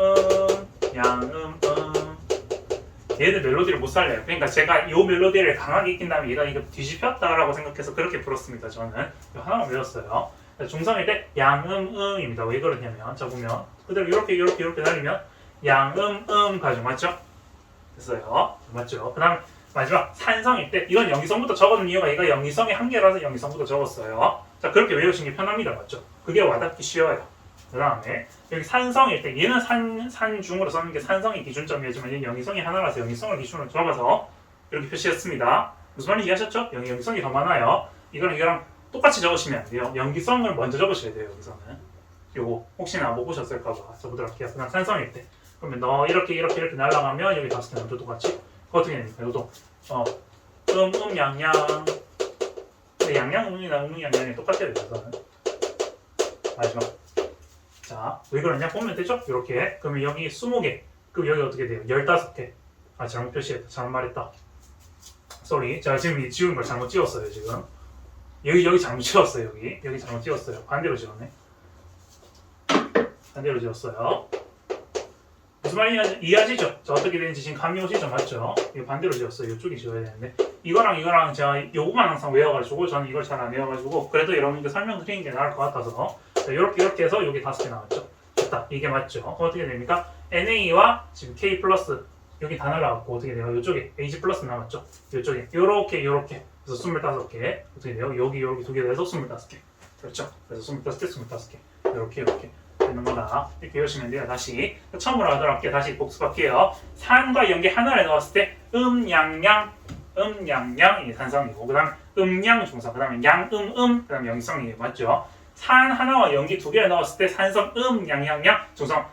[SPEAKER 1] 얘들 멜로디를 못 살려요. 그러니까 제가 이 멜로디를 강하게 익힌 다음에 얘가 이거 뒤집혔다라고 생각해서 그렇게 불었습니다. 저는 하나만 외웠어요. 중성일 때 양음음입니다. 왜 그러냐면 자 보면 그대로 이렇게 날리면 양음음 가죠. 맞죠? 됐어요. 맞죠? 그 다음 마지막 산성일 때 이건 연기성부터 적어둔 이유가 얘가 연기성이 한 개라서 연기성부터 적었어요. 자 그렇게 외우시는 게 편합니다. 맞죠? 그게 와닿기 쉬워요. 그 다음에 여기 산성일 때 얘는 산중으로 써는 게 산성이 기준점이었지만 얘는 연기성이 하나라서 연기성을 기준으로 적어서 이렇게 표시했습니다. 무슨 말인지 이해하셨죠? 연기성이 더 많아요. 이거랑 똑같이 적으시면 안 돼요. 연기성을 먼저 적으셔야 돼요. 여기서는 요거 혹시나 못 보셨을까봐 적어보도록 할게요. 그다음 산성일 때 그러면 너 이렇게 날아가면 여기 5개 남죠. 똑같이 어떻게 됩니까? 이것도 양양 근데 양양음이나 음양양이 똑같아요. 여기서는 마지막 자 왜 그러냐 보면 되죠? 이렇게 그러면 여기 20개 그럼 여기 어떻게 돼요? 15개 잘못 표시했다. 잘못 말했다. 쏘리 제가 지금 지운 걸 잘못 지웠어요. 지금 여기 잘못 지웠어요. 여기 잘못 지웠어요. 반대로 지웠네. 반대로 지웠어요. 무슨 말인지 이해하시죠? 자 어떻게 되는지 지금 감이 오시죠? 맞죠? 이거 반대로 지웠어요. 이쪽에 지워야 되는데 이거랑 제가 요거만 항상 외워가지고 저는 이걸 잘 안 외워가지고 그래도 여러분께 설명드리는 게 나을 것 같아서 자, 이렇게 해서 여기 5개 나왔죠? 됐다. 이게 맞죠? 어떻게 됩니까? NA와 지금 K 플러스 여기 다 날라갔고 어떻게 돼요? 이쪽에 H 플러스 남았죠? 이쪽에 요렇게 그래서 25개 어떻게 돼요? 여기 2개 돼서 25개 그렇죠? 그래서 25개 이렇게 되는 거다. 이렇게 외우시면 돼요. 다시 처음으로 하도록 할게요. 다시 복습할게요. 산과 연기 하나를 넣었을 때 음양양 이 산성이고 그 다음 음양 중성 그 다음에 양음음 그 다음 연기성이에요. 맞죠? 산 하나와 연기 2개를 넣었을 때 산성 양양양 중성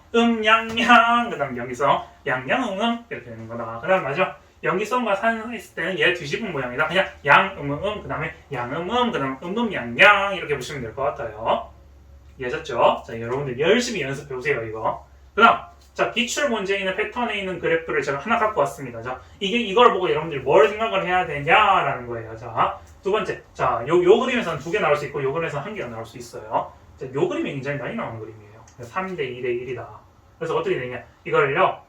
[SPEAKER 1] 양양 그 다음 연기성 양양음음 이렇게 되는 거다. 그 다음 마지막 연기성과 산성 있을 때는 얘 뒤집은 모양이다. 그냥 양음음 그 다음에 양음음 그 다음 양양 이렇게 보시면 될 것 같아요. 이해하셨죠? 자 여러분들 열심히 연습해보세요. 이거 그 다음 자 기출 문제에 있는 패턴에 있는 그래프를 제가 하나 갖고 왔습니다. 자 이걸 보고 여러분들이 뭘 생각을 해야 되냐라는 거예요. 자 두 번째 자 요 그림에서는 2개 나올 수 있고 요 그림에서는 1개가 나올 수 있어요. 자 요 그림이 굉장히 많이 나오는 그림이에요. 3대 2대 1이다. 그래서 어떻게 되냐? 이걸요,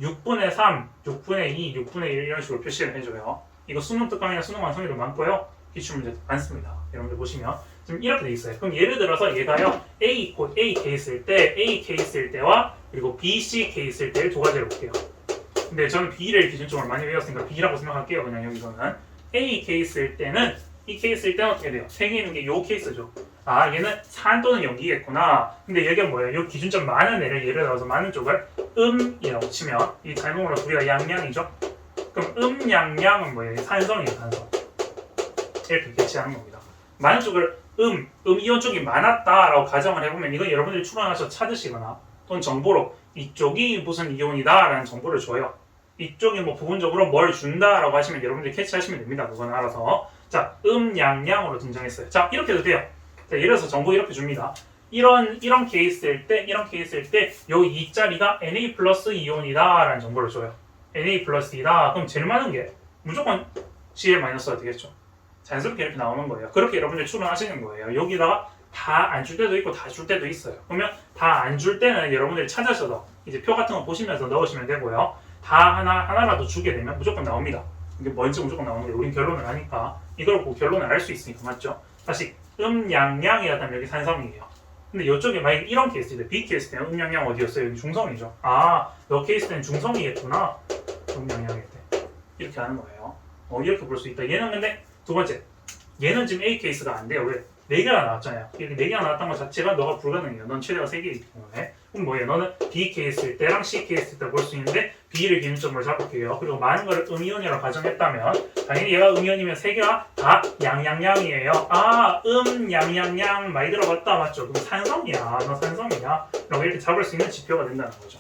[SPEAKER 1] 6분의 3, 6분의 2, 6분의 1 이런 식으로 표시를 해줘요. 이거 수능 특강이나 수능 완성에도 많고요. 기출문제도 많습니다. 여러분들 보시면 지금 이렇게 돼 있어요. 그럼 예를 들어서 얘가요, A 케이스일 때와 그리고 B, C 케이스일 때 두 가지를 볼게요. 근데 저는 B를 기준점으로 많이 외웠으니까 B라고 생각할게요. 그냥 여기서는 A 케이스일 때는 이 케이스일 때는 어떻게 돼요? 3개 있는 게 요 케이스죠. 아, 얘는 산 또는 연기겠구나. 근데 여기가 뭐예요? 요 기준점 많은 애를 예를 들어서 많은 쪽을 이라고 치면 이 잘못으로 우리가 양양이죠. 그럼 양양은 뭐예요? 산성이에요, 산성. 이렇게 개체하는 겁니다. 많은 쪽을 이온 쪽이 많았다라고 가정을 해보면 이건 여러분들이 출원하셔서 찾으시거나 또는 정보로 이쪽이 무슨 이온이다라는 정보를 줘요. 이쪽이 뭐 부분적으로 뭘 준다라고 하시면 여러분들이 캐치하시면 됩니다. 그건 알아서. 자, 양양으로 등장했어요. 자, 이렇게 해도 돼요. 자, 예를 들어서 정보 이렇게 줍니다. 이런 케이스일 때, 요 2자리가 Na 플러스 이온이다라는 정보를 줘요. Na 플러스 이다. 그럼 제일 많은 게 무조건 Cl 마이너스가 되겠죠. 자연스럽게 이렇게 나오는 거예요. 그렇게 여러분들이 추론하시는 거예요. 여기다가 다 안 줄 때도 있고 다 줄 때도 있어요. 그러면 다 안 줄 때는 여러분들이 찾아셔서 이제 표 같은 거 보시면서 넣으시면 되고요. 다 하나라도 주게 되면 무조건 나옵니다. 이게 뭔지 무조건 나오는 거예요. 우린 결론을 하니까 이걸 보고 결론을 알 수 있으니까 맞죠? 다시 양양이었다면 여기 산성이에요. 근데 이쪽에 만약에 이런 케이스인데 B 케이스 때는 양양 어디였어요? 여기 중성이죠. 아, 너 케이스 때는 중성이겠구나. 양양일 때 이렇게 하는 거예요. 이렇게 볼 수 있다. 얘는 근데 두 번째, 얘는 지금 A 케이스가 안 돼요. 왜? 4개가 나왔잖아요. 이렇게 4개가 나왔던 것 자체가 너가 불가능해요. 넌 최대가 3개이기 때문에. 그럼 뭐예요? 너는 B 케이스일 때랑 C 케이스일 때 볼 수 있는데 B를 기준점으로 잡을게요. 그리고 많은 거를 음이온이라고 가정했다면 당연히 얘가 음이온이면 3개가 다 양양양이에요. 아, 양양양 많이 들어봤다. 맞죠? 그럼 산성이야. 너 산성이야. 라고 이렇게 잡을 수 있는 지표가 된다는 거죠.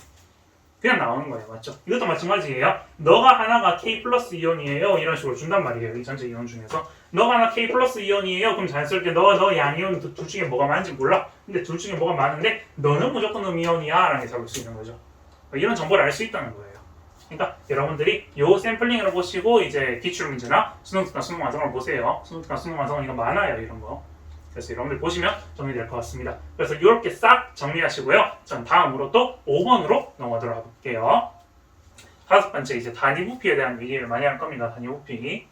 [SPEAKER 1] 그냥 나오는 거예요. 맞죠? 이것도 마찬가지예요. 너가 하나가 K 플러스 이온이에요. 이런 식으로 준단 말이에요. 이 전체 이온 중에서. 너가 하나 K 플러스 이온이에요. 그럼 자연스럽게 너 양이온 둘 중에 뭐가 많은지 몰라. 근데 둘 중에 뭐가 많은데 너는 무조건 음이온이야. 라는 게 잡을 수 있는 거죠. 이런 정보를 알 수 있다는 거예요. 그러니까 여러분들이 요 샘플링을 보시고 이제 기출 문제나 수능특강 수능 완성을 보세요. 수능특강 수능 완성은 이거 많아요. 이런 거. 그래서 여러분들 보시면 정리될 것 같습니다. 그래서 이렇게 싹 정리하시고요. 전 다음으로 또 5번으로 넘어들어 볼게요. 5번째 이제 단위 부피에 대한 얘기를 많이 할 겁니다. 단위 부피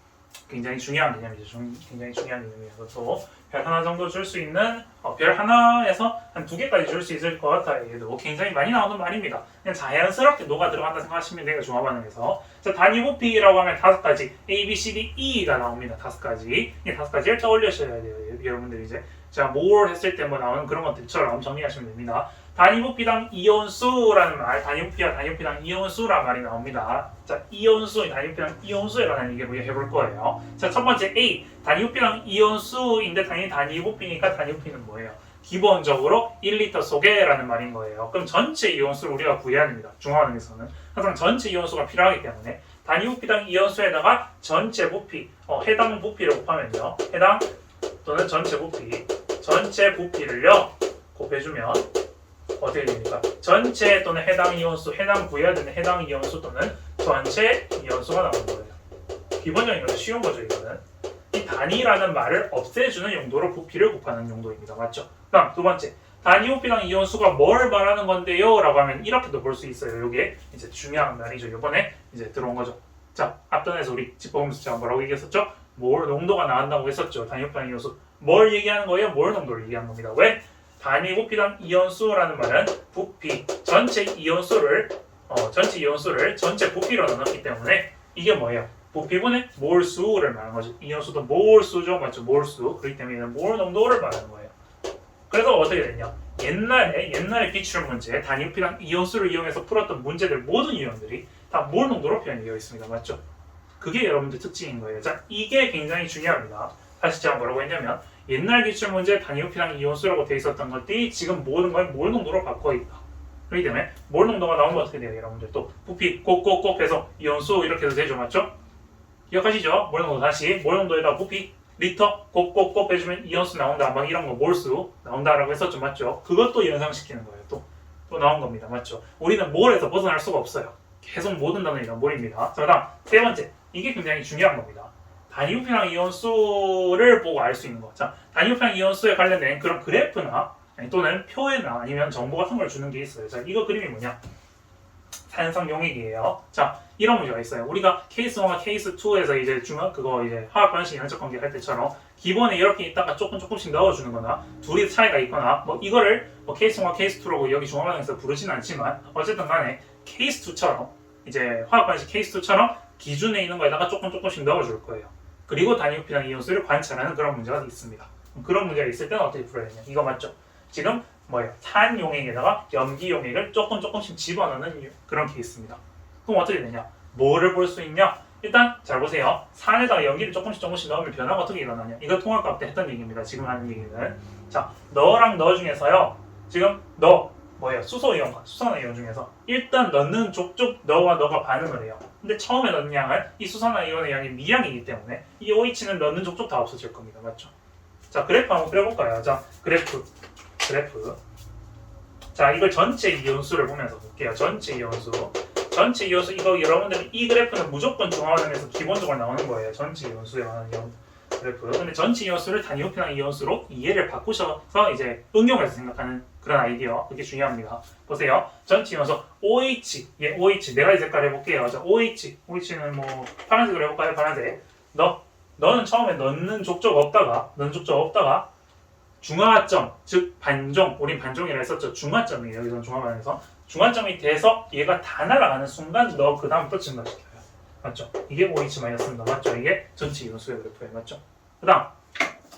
[SPEAKER 1] 굉장히 중요한 개념이죠. 굉장히 중요한 개념이에요. 또 별 하나 정도 줄 수 있는 별 하나에서 한 2개까지 줄 수 있을 것 같아요. 얘도 굉장히 많이 나오는 말입니다. 그냥 자연스럽게 녹아 들어간다 생각하시면 돼요. 종합반응에서. 자, 단위 부피라고 하면 5가지 A, B, C, D, E가 나옵니다. 5가지. 이 5가지를 떠올리셔야 돼요. 여러분들이 이제 자, 뭘 했을 때 뭐 나오는 그런 것들처럼 정리하시면 됩니다. 단위 부피당 이온수라는 말, 단위 부피와 단위 부피당 이온수라는 말이 나옵니다. 자, 이온수, 단위 부피당 이온수에 관한 얘기를 해볼 거예요. 자, 첫 번째 A, 단위 부피당 이온수인데 당연히 단위 부피니까 단위 부피는 뭐예요? 기본적으로 1리터 속에라는 말인 거예요. 그럼 전체 이온수를 우리가 구해야 됩니다. 중화반응에서는 항상 전체 이온수가 필요하기 때문에 단위 부피당 이온수에다가 전체 부피, 해당 부피를 곱하면요. 해당 또는 전체 부피를요 곱해주면 어떻게 됩니까? 전체 또는 해당 이온수, 해당 구해야 되는 해당 이온수 또는 전체 이온수가 나오는 거예요. 기본적인 거죠. 쉬운 거죠. 이거는 이 단위라는 말을 없애주는 용도로 부피를 곱하는 용도입니다. 맞죠? 다음 두 번째, 단위 부피당 이온수가 뭘 말하는 건데요? 라고 하면 이렇게도 볼 수 있어요. 이게 이제 중요한 말이죠. 이번에 이제 들어온 거죠. 자, 앞전에서 우리 짚어보면서 제가 뭐라고 얘기했었죠? 몰 농도가 나온다고 했었죠. 단위 부피당 이온수. 뭘 얘기하는 거예요? 몰 농도를 얘기하는 겁니다. 왜? 단위 부피당 이온수라는 말은 부피, 전체 이온수를 전체 부피로 나눴기 때문에 이게 뭐예요? 부피분의 몰수를 말하는 거죠. 이온수도 몰수죠. 맞죠? 몰수. 그렇기 때문에 몰 농도를 말하는 거예요. 그래서 어떻게 됐냐? 옛날에 기출 문제 단위 부피당 이온수를 이용해서 풀었던 문제들 모든 이온들이 다 몰 농도로 표현되어 있습니다. 맞죠? 그게 여러분들 특징인 거예요. 자, 이게 굉장히 중요합니다. 다시 제가 뭐라고 했냐면 옛날 기출 문제 단위 부피당 이온수라고 돼 있었던 것들이 지금 모든 걸 몰 농도로 바꿔 있다. 그렇기 때문에 몰 농도가 나오면 어떻게 돼요? 여러분들 또 부피 꼭꼭꼭 해서 이온수 이렇게 해도 되죠. 맞죠? 기억하시죠? 몰 농도 다시 몰 농도에다 부피 리터 꼭꼭꼭 해주면 이온수 나온다. 막 이런 거 몰수 나온다라고 했었죠. 맞죠? 그것도 연상시키는 거예요. 또 나온 겁니다. 맞죠? 우리는 몰에서 벗어날 수가 없어요. 계속 모든 단어가 몰입니다. 자, 다음 세 번째. 이게 굉장히 중요한 겁니다. 단위 부피당 이온수를 보고 알 수 있는 거. 자, 단위 부피당 이온수에 관련된 그런 그래프나 또는 표에나 아니면 정보 같은 걸 주는 게 있어요. 자, 이거 그림이 뭐냐? 산성 용액이에요. 자, 이런 문제가 있어요. 우리가 케이스 1과 케이스 2에서 이제 그거 이제 화학 반응식 양적 관계 할 때처럼 기본에 이렇게 있다가 조금씩 넣어주는 거나 둘이 차이가 있거나 뭐 이거를 뭐 케이스 1과 케이스 2라고 여기 중화 반응에서 부르진 않지만 어쨌든 간에 케이스 2처럼 이제 화학 반응식 케이스 2처럼 기준에 있는 거에다가 조금씩 넣어줄 거예요. 그리고 단위흡기랑 이온수를 관찰하는 그런 문제가 있습니다. 그런 문제가 있을 때는 어떻게 풀어야 되냐? 이거 맞죠? 지금 뭐예요? 탄 용액에다가 염기 용액을 조금씩 집어넣는 그런 케이스입니다. 그럼 어떻게 되냐? 뭐를 볼 수 있냐? 일단 잘 보세요. 산에다가 연기를 조금씩 넣으면 변화가 어떻게 일어나냐? 이거 통합과학 때 했던 얘기입니다. 지금 하는 얘기는. 자, 너랑 너 중에서요. 지금 너 뭐예요? 수소이온과 수산화이온 중에서 일단 넣는 족족 너와 너가 반응을 해요. 근데 처음에 넣는 양은 이 수산화이온의 양이 미량이기 때문에 이 OH는 넣는 족족 다 없어질 겁니다. 맞죠? 자, 그래프 한번 그려볼까요? 자, 그래프. 자, 이걸 전체 이온수를 보면서 볼게요. 전체 이온수 이거 여러분들 이 그래프는 무조건 중화반응에서 기본적으로 나오는 거예요. 전체 이온수에 관한 그래프. 근데 전체 이온수를 단위호평 이온수로 이해를 바꾸셔서 이제 응용해서 생각하는 그런 아이디어. 그게 중요합니다. 보세요. 전체 이온수 OH, OH 네 가지 색깔 해볼게요. 자, OH는 뭐 파란색으로 해볼까요? 파란색. 너는 처음에 넣는 족족 없다가 중화점, 즉 반종, 우린 반종이라 했었죠. 중화점이에요. 여기서는 중화반에서 중화점이 돼서 얘가 다 날아가는 순간 너 그 다음부터 증가시켜요. 맞죠? 이게 OH-입니다. 맞죠? 이게 전체 이온수의 그래프예요. 맞죠? 그 다음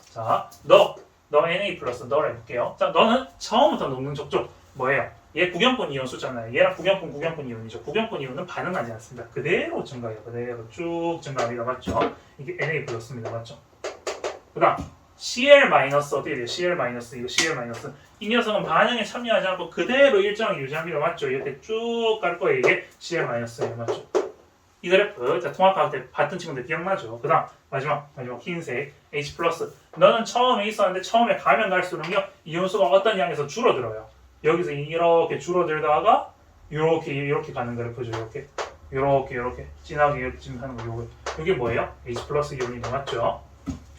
[SPEAKER 1] 자, 너 Na 플러스 너를 해볼게요. 자, 너는 처음부터 녹는 족족 뭐예요? 얘 구경권 이온 숫자잖아요. 얘랑 구경권 이온이죠. 구경권 이온은 반응하지 않습니다. 그대로 증가해요. 그대로 쭉 증가합니다. 맞죠? 이게 Na 플러스입니다. 맞죠? 그 다음 Cl 마이너스 어떻게 돼요? Cl 마이너스 이거 Cl 마이너스 이 녀석은 반응에 참여하지 않고 그대로 일정을 유지합니다. 맞죠? 이렇게 쭉 갈 거예요. 이게 Cl 마이너스예요. 맞죠? 이 그래프 자, 통합과학 때 봤던 친구들 기억나죠? 그 다음 마지막 흰색 H 플러스 너는 처음에 있었는데 처음에 가면 갈수록요 이온수가 어떤 양에서 줄어들어요. 여기서 이렇게 줄어들다가 이렇게 가는 그래프죠. 이렇게 진하게 이렇게 지금 하는 거 이게 뭐예요? H 플러스 이온이다. 맞죠?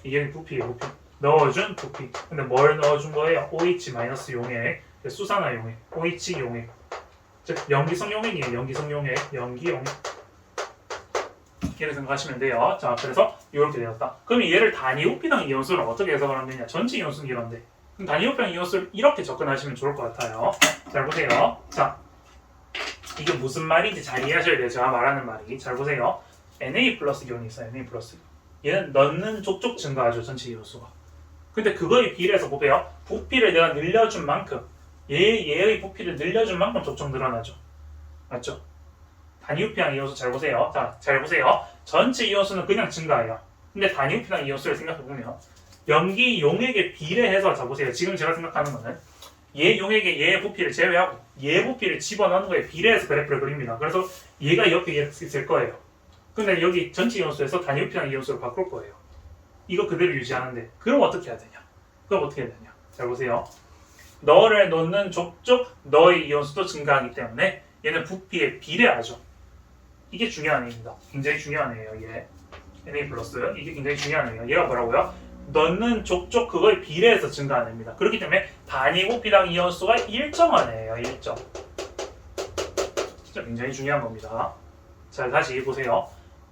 [SPEAKER 1] 이게 부피예요. 부피 넣어준 부피. 근데 뭘 넣어준 거예요? OH 마이너스 용액, 수산화 용액, OH 용액. 즉 염기성 용액이에요. 염기 용액. 이렇게 생각하시면 돼요. 자, 그래서 이렇게 되었다. 그럼 얘를 단위호피당 이온수를 어떻게 해석을 하면 되냐? 전체 이온수는 이런데. 그럼 단위호피당 이온수를 이렇게 접근하시면 좋을 것 같아요. 잘 보세요. 자, 이게 무슨 말인지 잘 이해하셔야 돼요. 제가 말하는 말이. 잘 보세요. Na 플러스 이온이 있어요. Na 플러스. 얘는 넣는 족족 증가하죠. 전체 이온수가. 근데 그거에 비례해서 보세요. 부피를 내가 늘려준 만큼 얘의 부피를 늘려준 만큼 족족 늘어나죠. 맞죠? 단위흡피랑 이온수 잘 보세요. 자, 잘 보세요. 전체 이온수는 그냥 증가해요. 근데 단위흡피랑 이온수를 생각해보면 염기 용액에 비례해서 자 보세요. 지금 제가 생각하는 거는 얘 용액에 얘의 부피를 제외하고 얘 부피를 집어넣는 거에 비례해서 그래프를 그립니다. 그래서 얘가 옆에 이렇게 될 거예요. 근데 여기 전체 이온수에서 단위흡피랑 이온수를 바꿀 거예요. 이거 그대로 유지하는데 그럼 어떻게 해야 되냐? 잘 보세요. 너를 놓는 족족 너의 이온수도 증가하기 때문에 얘는 부피에 비례하죠. 이게 중요한 애입니다. 굉장히 중요한 애예요. 얘 Na 플러스 이게 굉장히 중요한 애예요. 얘가 뭐라고요? 넣는 족족 그거에 비례해서 증가하는 애입니다. 그렇기 때문에 단위 부피당 이온수가 일정한 애예요. 일정. 진짜 굉장히 중요한 겁니다. 자, 다시 보세요.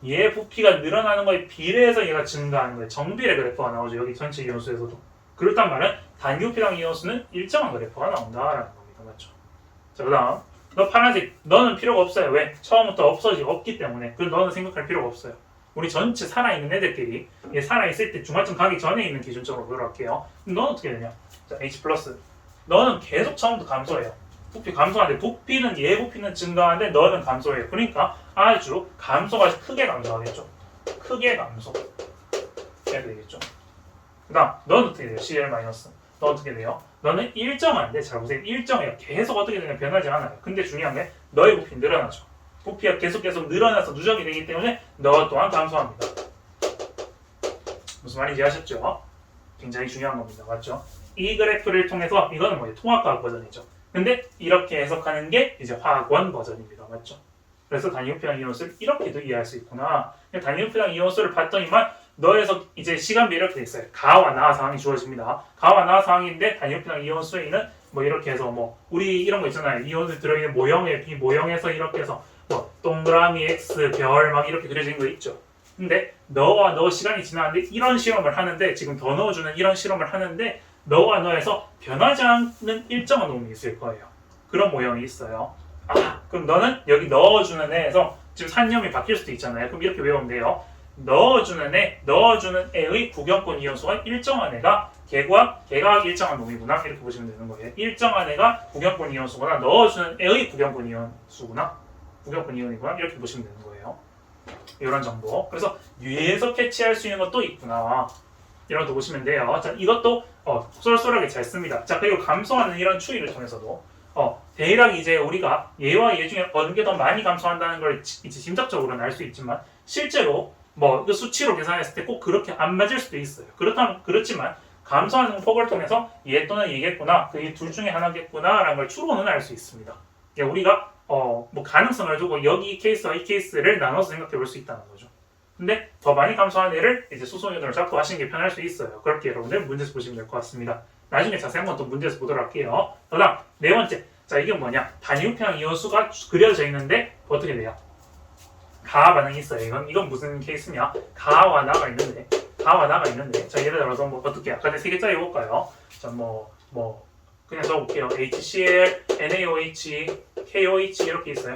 [SPEAKER 1] 얘 부피가 늘어나는 거에 비례해서 얘가 증가하는 거예요. 정비례 그래프가 나오죠. 여기 전체 이온수에서도. 그렇단 말은 단위 부피당 이온수는 일정한 그래프가 나온다라는 겁니다. 맞죠? 자, 그 다음 너 파란색 너는 필요가 없어요. 왜? 처음부터 없기 때문에. 그럼 너는 생각할 필요가 없어요. 우리 전체 살아있는 애들끼리 얘 살아있을 때 중화점 가기 전에 있는 기준점으로 보여할게요. 그럼 너는 어떻게 되냐? 자, H 플러스 너는 계속 처음부터 감소해요. 부피 감소하는데 부피는 얘 부피는 증가하는데 너는 감소해요. 그러니까 아주 감소가 크게 감소하겠죠. 크게 감소 해야 되겠죠. 그 다음 너는 어떻게 돼요? Cl 마이너스 너 어떻게 돼요? 너는 일정한데 잘 보세요. 일정해요. 계속 어떻게 되냐 변하지 않아요. 근데 중요한 게 너의 부피 늘어나죠. 부피가 계속 늘어나서 누적이 되기 때문에 너 또한 감소합니다. 무슨 말인지 아셨죠? 굉장히 중요한 겁니다. 맞죠? 이 그래프를 통해서 이거는 뭐예요? 통합과학 버전이죠. 근데 이렇게 해석하는 게 이제 화학원 버전입니다. 맞죠? 그래서 단위흡피랑 이온수를 이렇게도 이해할 수 있구나. 단위흡피랑 이온수를 봤더니만 너에서 이제 시간비 이렇게 돼 있어요. 가와 나 상황이 주어집니다. 가와 나 상황인데 단위표랑 이온 수에는 뭐 이렇게 해서 뭐 우리 이런 거 있잖아요. 이온을 들어있는 모형에 B 모형에서 이렇게 해서 뭐 동그라미 X 별 막 이렇게 그려진 거 있죠. 근데 너와 너 시간이 지나는데 이런 실험을 하는데 지금 더 넣어주는 이런 실험을 하는데 너와 너에서 변하지 않는 일정한 놈이 있을 거예요. 그런 모형이 있어요. 그럼 너는 여기 넣어주는 애에서 지금 산염이 바뀔 수도 있잖아요. 그럼 이렇게 외우면 돼요. 넣어주는 애의 구경권 이온수가 일정한 애가 걔가 일정한 놈이구나 이렇게 보시면 되는 거예요. 일정한 애가 구경권 이온수구나. 넣어주는 애의 구경권 이온수구나. 구경권 이온이구나 이렇게 보시면 되는 거예요. 이런 정도. 그래서 위에서 캐치할 수 있는 것도 있구나. 이런 거 보시면 돼요. 자, 이것도 쏠쏠하게 잘 씁니다. 자, 그리고 감소하는 이런 추이를 통해서도 대략 이제 우리가 얘와 얘 중에 어느 게 더 많이 감소한다는 걸 이제 짐작적으로는 알 수 있지만 실제로 뭐 그 수치로 계산했을 때 꼭 그렇게 안 맞을 수도 있어요. 그렇지만 감소하는 폭을 통해서 얘 또는 얘겠구나, 그 이 둘 중에 하나겠구나라는 걸 추론은 알 수 있습니다. 우리가 뭐 가능성을 두고 여기 이 케이스와 이 케이스를 나눠서 생각해 볼 수 있다는 거죠. 근데 더 많이 감소한 애를 이제 수소이온으로 잡고 하시는 게 편할 수 있어요. 그렇게 여러분들 문제에서 보시면 될 것 같습니다. 나중에 자세한 건 또 문제에서 보도록 할게요. 그다음 네 번째. 자, 이게 뭐냐? 단위우평 이온수가 그려져 있는데 어떻게 돼요? 가하 반응이 있어요. 이건 무슨 케이스냐? 가와 나가 있는데 자, 예를 들어서 뭐 어떻게 아까 세 개짜리 해볼까요? 자, 그냥 적어볼게요. HCl, NaOH, KOH 이렇게 있어요.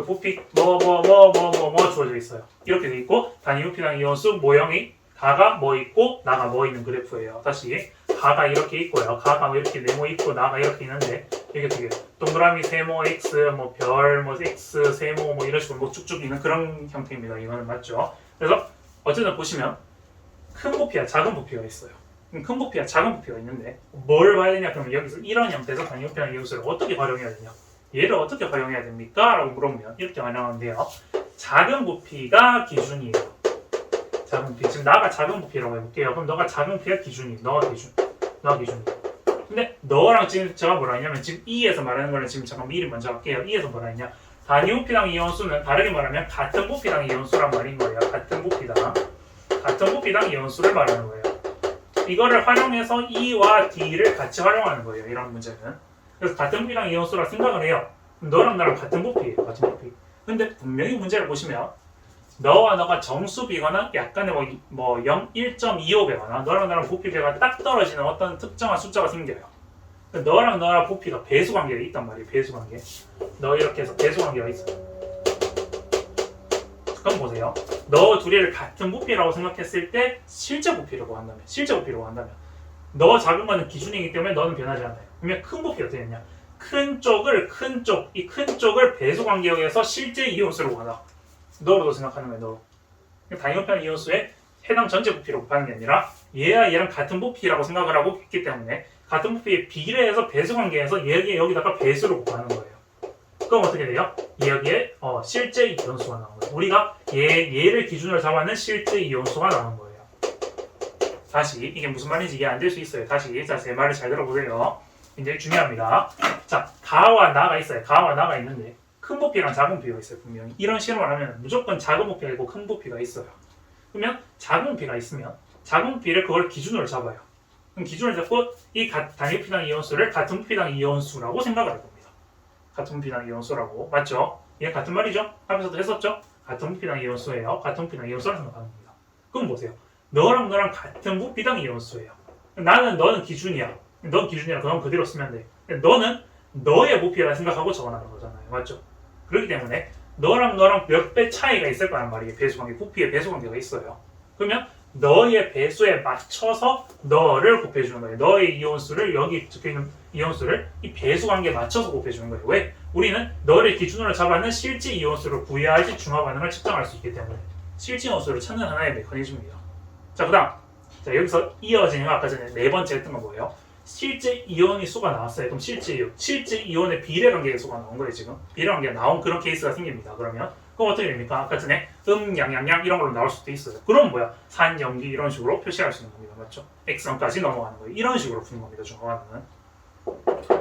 [SPEAKER 1] 부피 주어져 있어요. 이렇게 돼 있고 단위우평 이온수 모형이 가가 뭐 있고 나가 뭐 있는 그래프예요. 다시 가가 이렇게 있고요. 가가 이렇게 네모 있고 나가 이렇게 있는데 이게 되게 동그라미 세모 X 뭐 별 뭐 X 세모 뭐 이런 식으로 뭐 쭉쭉 있는 그런 형태입니다. 이거는 맞죠? 그래서 어쨌든 보시면 큰 부피와 작은 부피가 있어요. 큰 부피와 작은 부피가 있는데 뭘 봐야 되냐? 그러면 여기서 이런 형태에서 단위우평 이온수를 어떻게 활용해야 되냐? 얘를 어떻게 활용해야 됩니까? 라고 물어보면 이렇게 활용하는데요. 작은 부피가 기준이에요. 작은 부피. 지금 나가 작은 부피라고 해볼게요. 그럼 너가 작은 부피가 기준이에요. 너가 기준. 근데 너랑 지금 제가 뭐라 했냐면 지금 E에서 말하는 거는 지금 잠깐 미리 먼저 할게요. E에서 뭐라 했냐? 단위부피당 이온수는 다르게 말하면 같은 부피당 이온수란 말인 거예요. 같은 부피당 이온수를 말하는 거예요. 이거를 활용해서 E와 D를 같이 활용하는 거예요. 이런 문제는. 그래서 같은 부피당 이온수라 생각을 해요. 너랑 나랑 같은 부피예요. 같은 부피. 근데 분명히 문제를 보시면 너와 너가 정수비거나 약간의 1.25배거나 너랑 나랑 부피배가 딱 떨어지는 어떤 특정한 숫자가 생겨요. 너랑 나랑 부피가 배수관계가 있단 말이에요. 배수관계. 너 이렇게 해서 배수관계가 있어. 그럼 보세요. 너 둘이를 같은 부피라고 생각했을 때 실제 부피로 한다면 너 작은 거는 기준이기 때문에 너는 변하지 않아요. 그러면 큰 부피가 어떻게 되냐? 큰 쪽을 배수관계역에서 실제 이온수로 하나. 너로도 생각하는 거예요. 너. 단위우평 이온수의 해당 전체 부피로 곱하는 게 아니라 얘랑 같은 부피라고 생각을 하고 있기 때문에 같은 부피에 비례해서 배수관계에서 여기다가 배수로 곱하는 거예요. 그럼 어떻게 돼요? 여기에 실제 이온수가 나오는 거예요. 우리가 얘를 기준으로 잡아낸 실제 이온수가 나오는 거예요. 다시 이게 무슨 말인지 이해 안 될 수 있어요. 다시 제 말을 잘 들어보세요. 굉장히 중요합니다. 자, 가와 나가 있어요. 가와 나가 있는데 큰 부피랑 작은 부피가 있어요. 분명히 이런 실험을 하면 무조건 작은 부피가 있고 큰 부피가 있어요. 그러면 작은 부피가 있으면 작은 부피를 그걸 기준으로 잡아요. 그럼 기준을 잡고 이 단위부피당 이온수를 같은 부피당 이온수라고 생각을 할 겁니다. 같은 부피당 이온수라고. 맞죠? 얘 같은 말이죠? 앞에서도 했었죠? 같은 부피당 이온수예요. 같은 부피당 이온수라고 생각하는 겁니다. 그럼 보세요. 너랑 같은 부피당 이온수예요. 너는 기준이야. 넌 기준이야. 그럼 그대로 쓰면 돼. 너는 너의 부피라 생각하고 적어나가는 거잖아요. 맞죠? 그렇기 때문에 너랑 몇 배 차이가 있을 거란 말이에요. 배수관계, 부피의 배수관계가 있어요. 그러면 너의 배수에 맞춰서 너를 곱해주는 거예요. 너의 이온수를 여기 적혀있는 이온수를 이 배수관계에 맞춰서 곱해주는 거예요. 왜? 우리는 너를 기준으로 잡아는 실제 이온수를 구해야지 중화 반응을 측정할 수 있기 때문에 실제 이온수를 찾는 하나의 메커니즘입니다. 자, 그다음 여기서 이어지는 거 아까 전에 네 번째 했던 거 뭐예요? 실제 이온의 수가 나왔어요. 그럼 실제 이온의 비례 관계의 수가 나온 거예요. 지금 비례 관계가 나온 그런 케이스가 생깁니다. 그럼 어떻게 됩니까? 아까 전에 양양양 이런 걸로 나올 수도 있어요. 그럼 산, 염기 이런 식으로 표시할 수 있는 겁니다. 맞죠? X선까지 넘어가는 거예요. 이런 식으로 푸는 겁니다. 중화반응은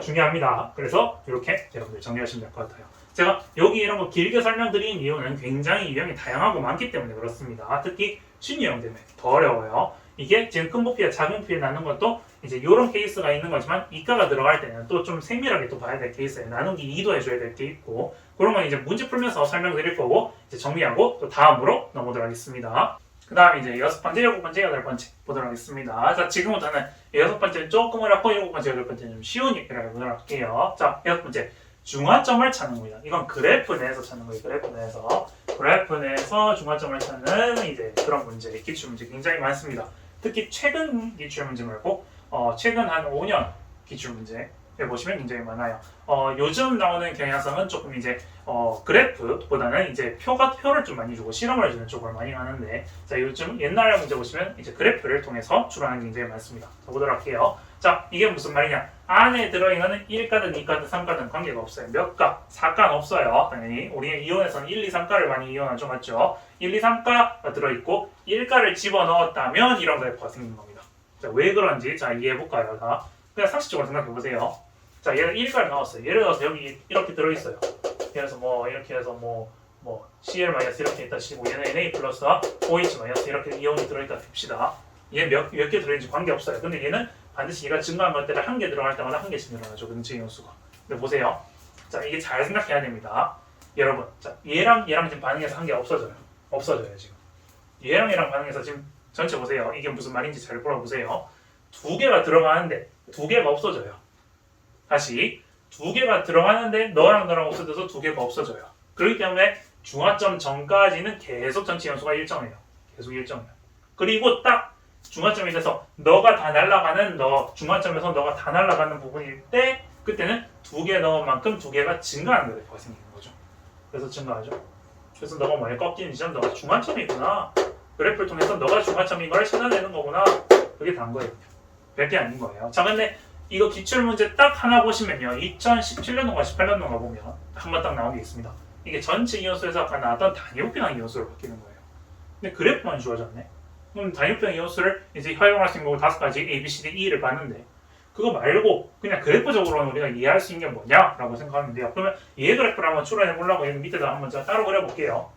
[SPEAKER 1] 중요합니다. 그래서 이렇게 여러분들 정리하시면 될 것 같아요. 제가 여기 이런 거 길게 설명드린 이유는 굉장히 유형이 다양하고 많기 때문에 그렇습니다. 특히 신유형 때문에 더 어려워요. 이게 지금 큰 부피와 작은 부피를 나눈 것도 이제 이런 케이스가 있는 거지만 이가가 들어갈 때는 또 좀 세밀하게 또 봐야 될 케이스예요. 나누기 2도 해줘야 될 게 있고 그런 건 이제 문제 풀면서 설명드릴 거고 이제 정리하고 또 다음으로 넘어가도록 하겠습니다. 그 다음 이제 6번째, 7번째, 8번째 보도록 하겠습니다. 자, 지금부터는 6번째는 조금 어렵고 7번째, 8번째는 좀 쉬운 얘기를 보도록 할게요. 자, 6번째. 중화점을 찾는 겁니다. 이건 그래프 내에서 찾는 거예요. 그래프 내에서 중화점을 찾는 이제 그런 문제, 기출문제 굉장히 많습니다. 특히 최근 기출문제 말고 최근 한 5년 기출문제 보시면 굉장히 많아요. 요즘 나오는 경향성은 조금 이제 그래프보다는 이제 표를 좀 많이 주고 실험을 해주는 쪽을 많이 하는데 자 요즘 옛날 문제 보시면 이제 그래프를 통해서 출하는 게 굉장히 많습니다. 자 보도록 할게요. 자 이게 무슨 말이냐? 안에 들어있는 1가든 2가든 3가든 관계가 없어요. 몇 가? 4가는 없어요. 당연히 우리 이온에서는 1, 2, 3가를 많이 이용하죠. 맞죠? 1, 2, 3가가 들어있고 1가를 집어넣었다면 이런 그래프가 생긴 겁니다. 자 왜 그런지 자 이해해볼까요? 자 그냥 상식적으로 생각해보세요. 자 얘는 1가를 넣었어요. 예를 들어서 여기 이렇게 들어있어요. 그래서 뭐 이렇게 해서 뭐 Cl- 이렇게 있다 치고 얘는 Na 플러스와 OH- 이렇게 이온이 들어있다 봅시다. 얘 몇 개 들어있는지 관계없어요. 근데 얘는 반드시 얘가 증가한 것들을 한 개 들어갈 때마다 한 개씩 늘어나죠. 근체 이온수가. 근데 보세요. 자 이게 잘 생각해야 됩니다. 여러분 자 얘랑 지금 반응해서 한 개 없어져요. 없어져요 지금. 얘랑 반응해서 지금 전체 보세요. 이게 무슨 말인지 잘 보세요. 두 개가 들어가는데 두 개가 없어져요. 다시 두 개가 들어가는데 너랑 없어져서 두 개가 없어져요. 그렇기 때문에 중화점 전까지는 계속 전체 연수가 일정해요. 계속 일정해요. 그리고 딱 중화점이 돼서 너가 다 날아가는 중화점에서 너가 다 날아가는 부분일 때 그때는 두 개 넣은 만큼 두 개가 증가하는 그래프가 생기는 거죠. 그래서 증가하죠. 그래서 너가 뭐에 꺾이는 지점 너가 중화점이구나. 그래프를 통해서 너가 중화점인 걸 찾아내는 거구나. 그게 단 거예요. 별게 아닌 거예요. 자 근데 이거 기출문제 딱 하나 보시면요. 2017년도가 18년도가 보면 한 번 딱 나온 게 있습니다. 이게 전체 이온수에서 아까 나왔던 단위부피량 이온수로 바뀌는 거예요. 근데 그래프만 주어졌네. 그럼 단위부피량 이온수를 이제 활용할 수 있는 거 5가지 A, B, C, D, E를 봤는데 그거 말고 그냥 그래프적으로는 우리가 이해할 수 있는 게 뭐냐라고 생각하면 돼요. 그러면 얘 그래프를 한번 출연해 보려고 여기 밑에다 한번 제가 따로 그려볼게요.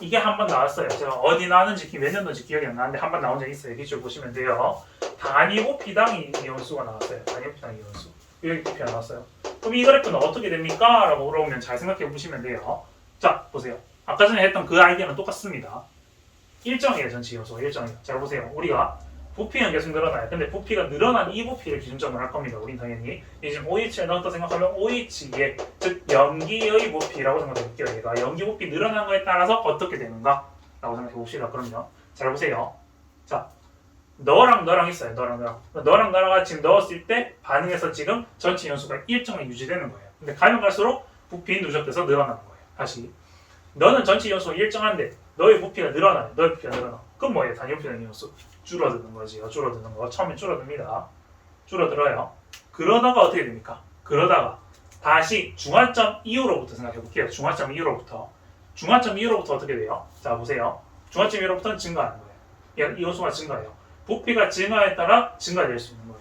[SPEAKER 1] 이게 한 번 나왔어요. 제가 어디 나왔는지 몇 년도인지 기억이 안 나는데 한 번 나온 적이 있어요. 기출 보시면 돼요. 단위부피당 이온수가 나왔어요. 단위부피당 이온수. 여기 부피가 나왔어요. 그럼 이 그래프는 어떻게 됩니까? 라고 물어보면 잘 생각해 보시면 돼요. 자, 보세요. 아까 전에 했던 그 아이디어는 똑같습니다. 일정이에요. 전체 이온수가 일정이에요. 잘 보세요. 우리가 부피는 계속 늘어나요. 근데 부피가 늘어난 이 부피를 기준점으로 할 겁니다. 우린 당연히. 지금 OH에 넣었다 생각하면 OH의 즉 염기의 부피라고 생각해 볼게요. 얘가 염기 부피 늘어난 거에 따라서 어떻게 되는가? 라고 생각해 봅시다. 그럼요. 잘 보세요. 자, 너랑 있어요. 너랑 나랑 지금 넣었을 때 반응해서 지금 전체 연수가 일정하게 유지되는 거예요. 근데 가면 갈수록 부피 누적돼서 늘어나는 거예요. 다시. 너는 전체 연수가 일정한데 너의 부피가 늘어나요. 그럼 뭐예요? 단위 부피는 연수. 줄어드는 거지요. 줄어드는 거. 처음에 줄어듭니다. 줄어들어요. 그러다가 어떻게 됩니까? 그러다가 다시 중화점 이후로부터 생각해 볼게요. 중화점 이후로부터 어떻게 돼요? 자 보세요. 중화점 이후로부터는 증가하는 거예요. 이 연수가 증가해요. 부피가 증가에 따라 증가될 수 있는 거예요.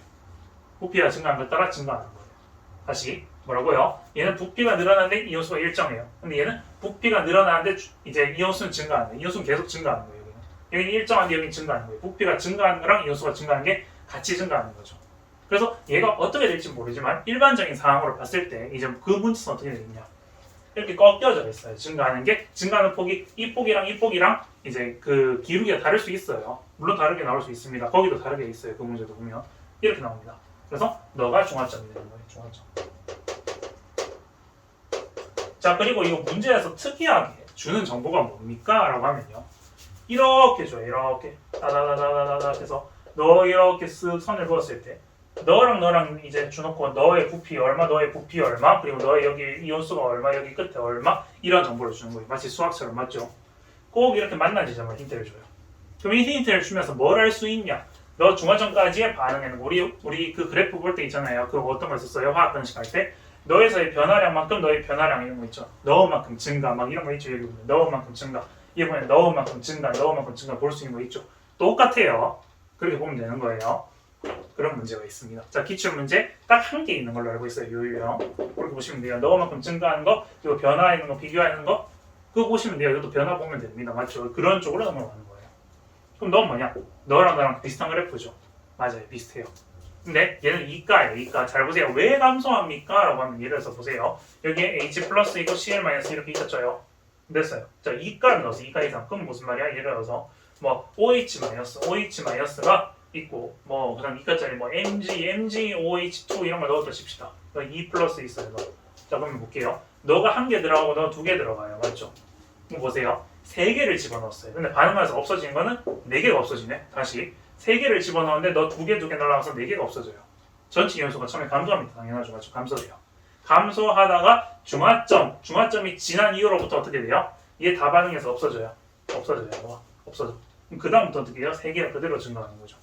[SPEAKER 1] 부피가 증가하는 것에 따라 증가하는 거예요. 다시 뭐라고요? 얘는 부피가 늘어나는데 이 연수가 일정해요. 근데 얘는 부피가 늘어나는데 이제 이 연수는 증가하는 거예요. 이 연수는 계속 증가하는 거예요. 여기는 일정한데 여기는 증가하는 거예요. 부피가 증가하는 거랑 이 연수가 증가하는 게 같이 증가하는 거죠. 그래서 얘가 어떻게 될지 모르지만 일반적인 상황으로 봤을 때 이제 그 문제는 어떻게 되겠냐? 이렇게 꺾여져 있어요. 증가하는 폭이 이 폭이랑 이제 그 기울기가 다를 수 있어요. 물론 다르게 나올 수 있습니다. 거기도 다르게 있어요. 그 문제도 보면 이렇게 나옵니다. 그래서 너가 중화점이 되는 거예요. 중화점. 자 그리고 이거 문제에서 특이하게 주는 정보가 뭡니까? 라고 하면요. 이렇게 줘요. 이렇게 다다다다다다 해서 너 이렇게 쓱 선을 그었을 때 너랑 이제 주놓고 너의 부피 얼마 그리고 너의 여기 이온수가 얼마 여기 끝에 얼마 이런 정보를 주는 거예요. 마치 수학처럼 맞죠? 꼭 이렇게 만난 지점을 힌트를 줘요. 그럼 이 힌트를 주면서 뭘 할 수 있냐? 너 중화점까지의 반응에는 우리 그 그래프 볼 때 있잖아요. 그 어떤 거 있었어요? 화학 변식 할 때 너에서의 변화량만큼 너의 변화량 이런 거 있죠. 넣은 만큼 증가 막 이런 거 있죠. 여기 보면 넣은 만큼 증가 이번에 넣은 만큼 증가 볼 수 있는 거 있죠. 똑같아요. 그렇게 보면 되는 거예요. 그런 문제가 있습니다. 자 기출문제 딱 한 개 있는 걸로 알고 있어요. 요일형 그렇게 보시면 돼요. 넣은 만큼 증가하는 거 그리고 변화하는 거 비교하는 거 그거 보시면 돼요. 이것도 변화 보면 됩니다. 맞죠? 그런 쪽으로 넘어가는 거예요. 그럼 너는 뭐냐? 너랑 나랑 비슷한 그래프죠. 맞아요, 비슷해요. 근데 얘는 이가예요. 이가. 잘 보세요. 왜 감소합니까? 라고 하면 예를 들어서 보세요. 여기에 H 플러스 이거 CL 마이너스 이렇게 있었죠. 됐어요. 자, 이가를 넣어서 이가 이상. 그럼 무슨 말이야? 예를 들어서 뭐 OH 마이너스가 있고 뭐 그다음 이가짜리 뭐 MG, OH2 이런 걸 넣었다 칩시다. 2 플러스 있어요. 너. 자, 그러면 볼게요. 너가 한 개 들어가고 너 두 개 들어가요. 맞죠? 그럼 보세요. 세 개를 집어넣었어요. 근데 반응하면서 없어진 거는 네 개가 없어지네. 다시 세 개를 집어넣었는데 너 두 개 날아가서 네 개가 없어져요. 전체 연소가 처음에 감소합니다. 당연하죠. 맞죠? 감소돼요. 감소하다가 중화점이 지난 이후로부터 어떻게 돼요? 이게 다 반응해서 없어져요. 없어져. 그 다음부터 어떻게 해요? 세 개가 그대로 증가하는 거죠.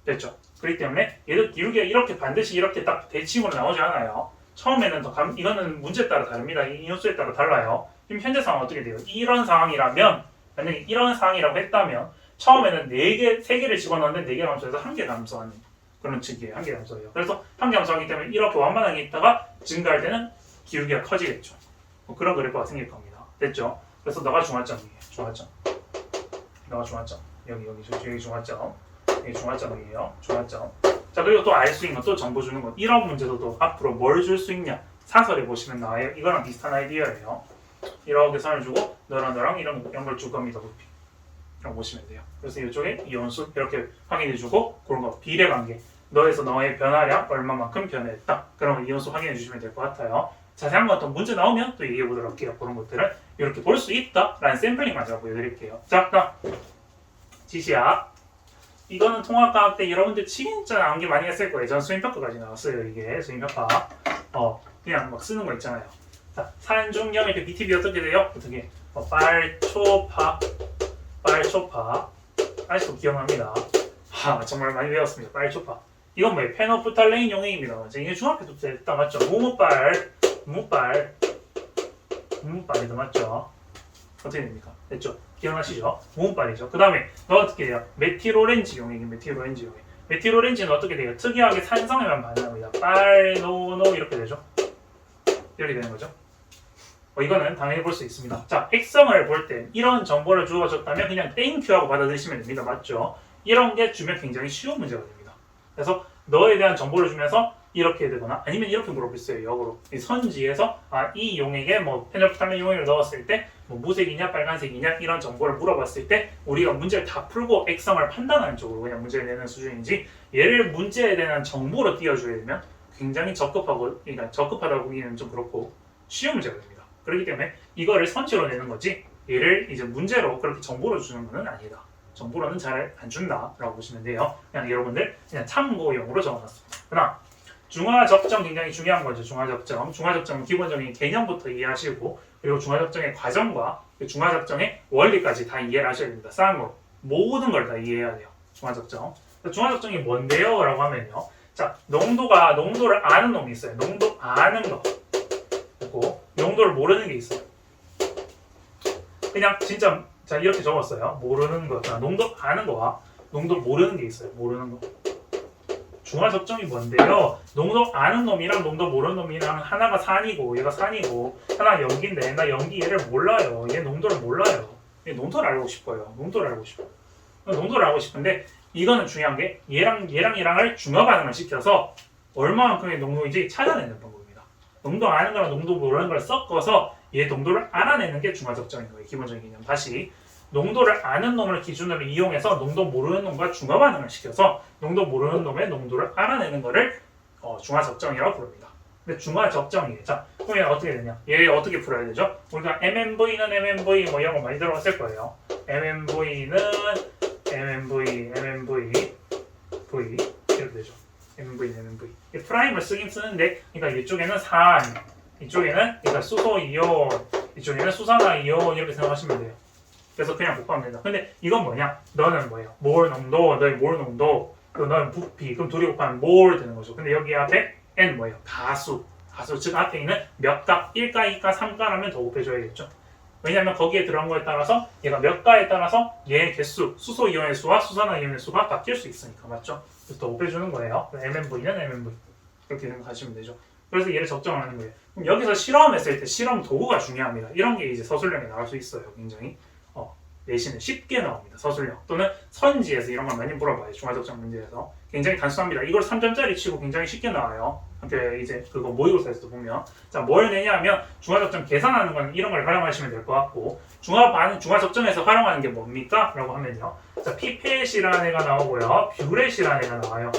[SPEAKER 1] 됐죠? 그렇기 때문에 얘도 기울기가 이렇게 반드시 이렇게 딱 대칭으로 나오지 않아요. 처음에는 이거는 문제에 따라 다릅니다. 이 인수에 따라 달라요. 지금 현재 상황 어떻게 돼요? 이런 상황이라면 만약에 이런 상황이라고 했다면 처음에는 3개를 집어넣는데 4개 감소해서 1개 감소하는 그런 측이에요. 1개 감소해요. 그래서 1개 감소하기 때문에 이렇게 완만하게 있다가 증가할 때는 기울기가 커지겠죠. 뭐 그런 그래프가 생길 겁니다. 됐죠? 그래서 너가 중화점이에요. 너가 중화점. 여기 중화점. 여기 중화점이에요. 중화점. 자, 그리고 또 알 수 있는 건 또 정보 주는 건 이런 문제도 또 앞으로 뭘 줄 수 있냐 사설에 보시면 나와요. 이거랑 비슷한 아이디어예요. 이렇게 선을 주고 너랑 이런 걸 줄 겁니다. 부피 이렇게 보시면 돼요. 그래서 이쪽에 이온수 이렇게 확인해주고 그런 거 비례 관계 너에서 너의 변화량 얼마만큼 변했다. 그러면 이온수 확인해 주시면 될 것 같아요. 자세한 건 또 문제 나오면 또 얘기해 보도록 할게요. 그런 것들을 이렇게 볼 수 있다라는 샘플링만 제가 보여드릴게요. 자, 그럼 지시야. 이거는 통합과학 때 여러분들 진짜 나온 게 많이 했을 거예요. 전 수행평가까지 나왔어요. 이게 수행평가. 그냥 막 쓰는 거 있잖아요. 자, 산중염 이렇게 BTB 어떻게 돼요? 어떻게? 빨초파. 아직도 기억납니다. 정말 많이 외웠습니다. 빨초파. 이건 뭐예요? 페노프탈레인 용액입니다. 이게 중학교 때 했다 맞죠? 무무빨이다 맞죠? 어떻게 됩니까? 됐죠? 기억나시죠? 무음빨이죠. 그 다음에 너 어떻게 돼요? 메틸오렌지 용액이 메틸오렌지는 어떻게 돼요? 특이하게 산성에만 반응합니다. 빨노노 이렇게 되죠? 이렇게 되는 거죠. 이거는 당연히 볼 수 있습니다. 자, 핵성을 볼 때 이런 정보를 주어졌다면 그냥 땡큐하고 받아들이시면 됩니다. 맞죠? 이런 게 주면 굉장히 쉬운 문제가 됩니다. 그래서 너에 대한 정보를 주면서 이렇게 되거나 아니면 이렇게 물어볼 수 있어요. 역으로 이 선지에서 이 용액에 뭐 페놀프탈렌 용액을 넣었을 때 뭐 무색이냐 빨간색이냐 이런 정보를 물어봤을 때 우리가 문제를 다 풀고 액성을 판단하는 쪽으로 그냥 문제를 내는 수준인지 얘를 문제에 대한 정보로 띄워줘야 되면 굉장히 그러니까 적급하다고 보기에는 좀 그렇고 쉬운 문제가 됩니다. 그렇기 때문에 이거를 선지로 내는 거지 얘를 이제 문제로 그렇게 정보로 주는 것은 아니다. 정보로는 잘 안 준다라고 보시면 돼요. 그냥 여러분들 그냥 참고용으로 적어놨습니다. 그러나 중화적정 굉장히 중요한 거죠. 중화적정은 기본적인 개념부터 이해하시고 그리고 중화적정의 과정과 중화적정의 원리까지 다 이해를 하셔야 됩니다. 쌍으로 모든 걸 다 이해해야 돼요. 중화적정이 뭔데요? 라고 하면요. 자, 농도를 아는 놈이 있어요. 농도 아는 거 그리고 농도를 모르는 게 있어요. 그냥 진짜 자 이렇게 적었어요. 모르는 거, 농도 아는 거와 농도 모르는 게 있어요. 모르는 거. 중화적정이 뭔데요? 농도 아는 놈이랑 농도 모르는 놈이랑 하나가 산이고 얘가 산이고 하나 염기인데 나 염기 얘를 몰라요. 얘 농도를 몰라요. 얘 농도를 알고 싶어요. 농도를 알고 싶은데 이거는 중요한 게 얘랑을 중화 반응을 시켜서 얼마만큼의 농도인지 찾아내는 방법입니다. 농도 아는 거랑 농도 모르는 걸 섞어서 얘 농도를 알아내는 게 중화적정인 거예요. 기본적인 개념. 다시 농도를 아는 놈을 기준으로 이용해서 농도 모르는 놈과 중화 반응을 시켜서 농도 모르는 놈의 농도를 알아내는 거를 중화적정이라고 부릅니다. 근데 중화적정이에요. 자, 그럼 얘가 어떻게 되냐? 얘 어떻게 풀어야 되죠? 우리가 MMV는 MMV 뭐 이런 거 많이 들어봤을 거예요. MMV는 MMV V 이렇게 되죠. MMV. 프라임을 쓰긴 쓰는데, 그러니까 이쪽에는 산, 이쪽에는 그러니까 수소 이온, 이쪽에는 수산화 이온 이렇게 생각하시면 돼요. 그래서 그냥 복구하면 된다. 근데 이건 뭐냐? 너는 뭐예요? 몰 농도, 너의 몰 농도, 그리고 너는 부피, 그럼 둘이 곱하면 몰 되는 거죠. 근데 여기 앞에 n 뭐예요? 다수, 즉 앞에 있는 몇 가, 1가, 2가, 3가라면 더 곱해줘야겠죠. 왜냐하면 거기에 들어간 거에 따라서 얘가 몇 가에 따라서 얘의 개수, 수소 이온의 수와 수산화 이온의 수가 바뀔 수 있으니까 맞죠? 그래서 더 곱해주는 거예요. MMV는 MMV 이렇게 생각하시면 되죠. 그래서 얘를 적정하는 거예요. 그럼 여기서 실험했을 때 실험 도구가 중요합니다. 이런 게 이제 서술형에 나올 수 있어요. 굉장히 내신은 쉽게 나옵니다. 서술형 또는 선지에서 이런 걸 많이 물어봐요. 중화적정 문제에서 굉장히 단순합니다. 이걸 3점짜리 치고 굉장히 쉽게 나와요. 근데 이제 그거 모의고사에서도 보면 자 뭘 내냐면 중화적정 계산하는 건 이런 걸 활용하시면 될 것 같고 중화적정에서 활용하는 게 뭡니까? 라고 하면요. 자 피펫이라는 애가 나오고요. 뷰렛이라는 애가 나와요.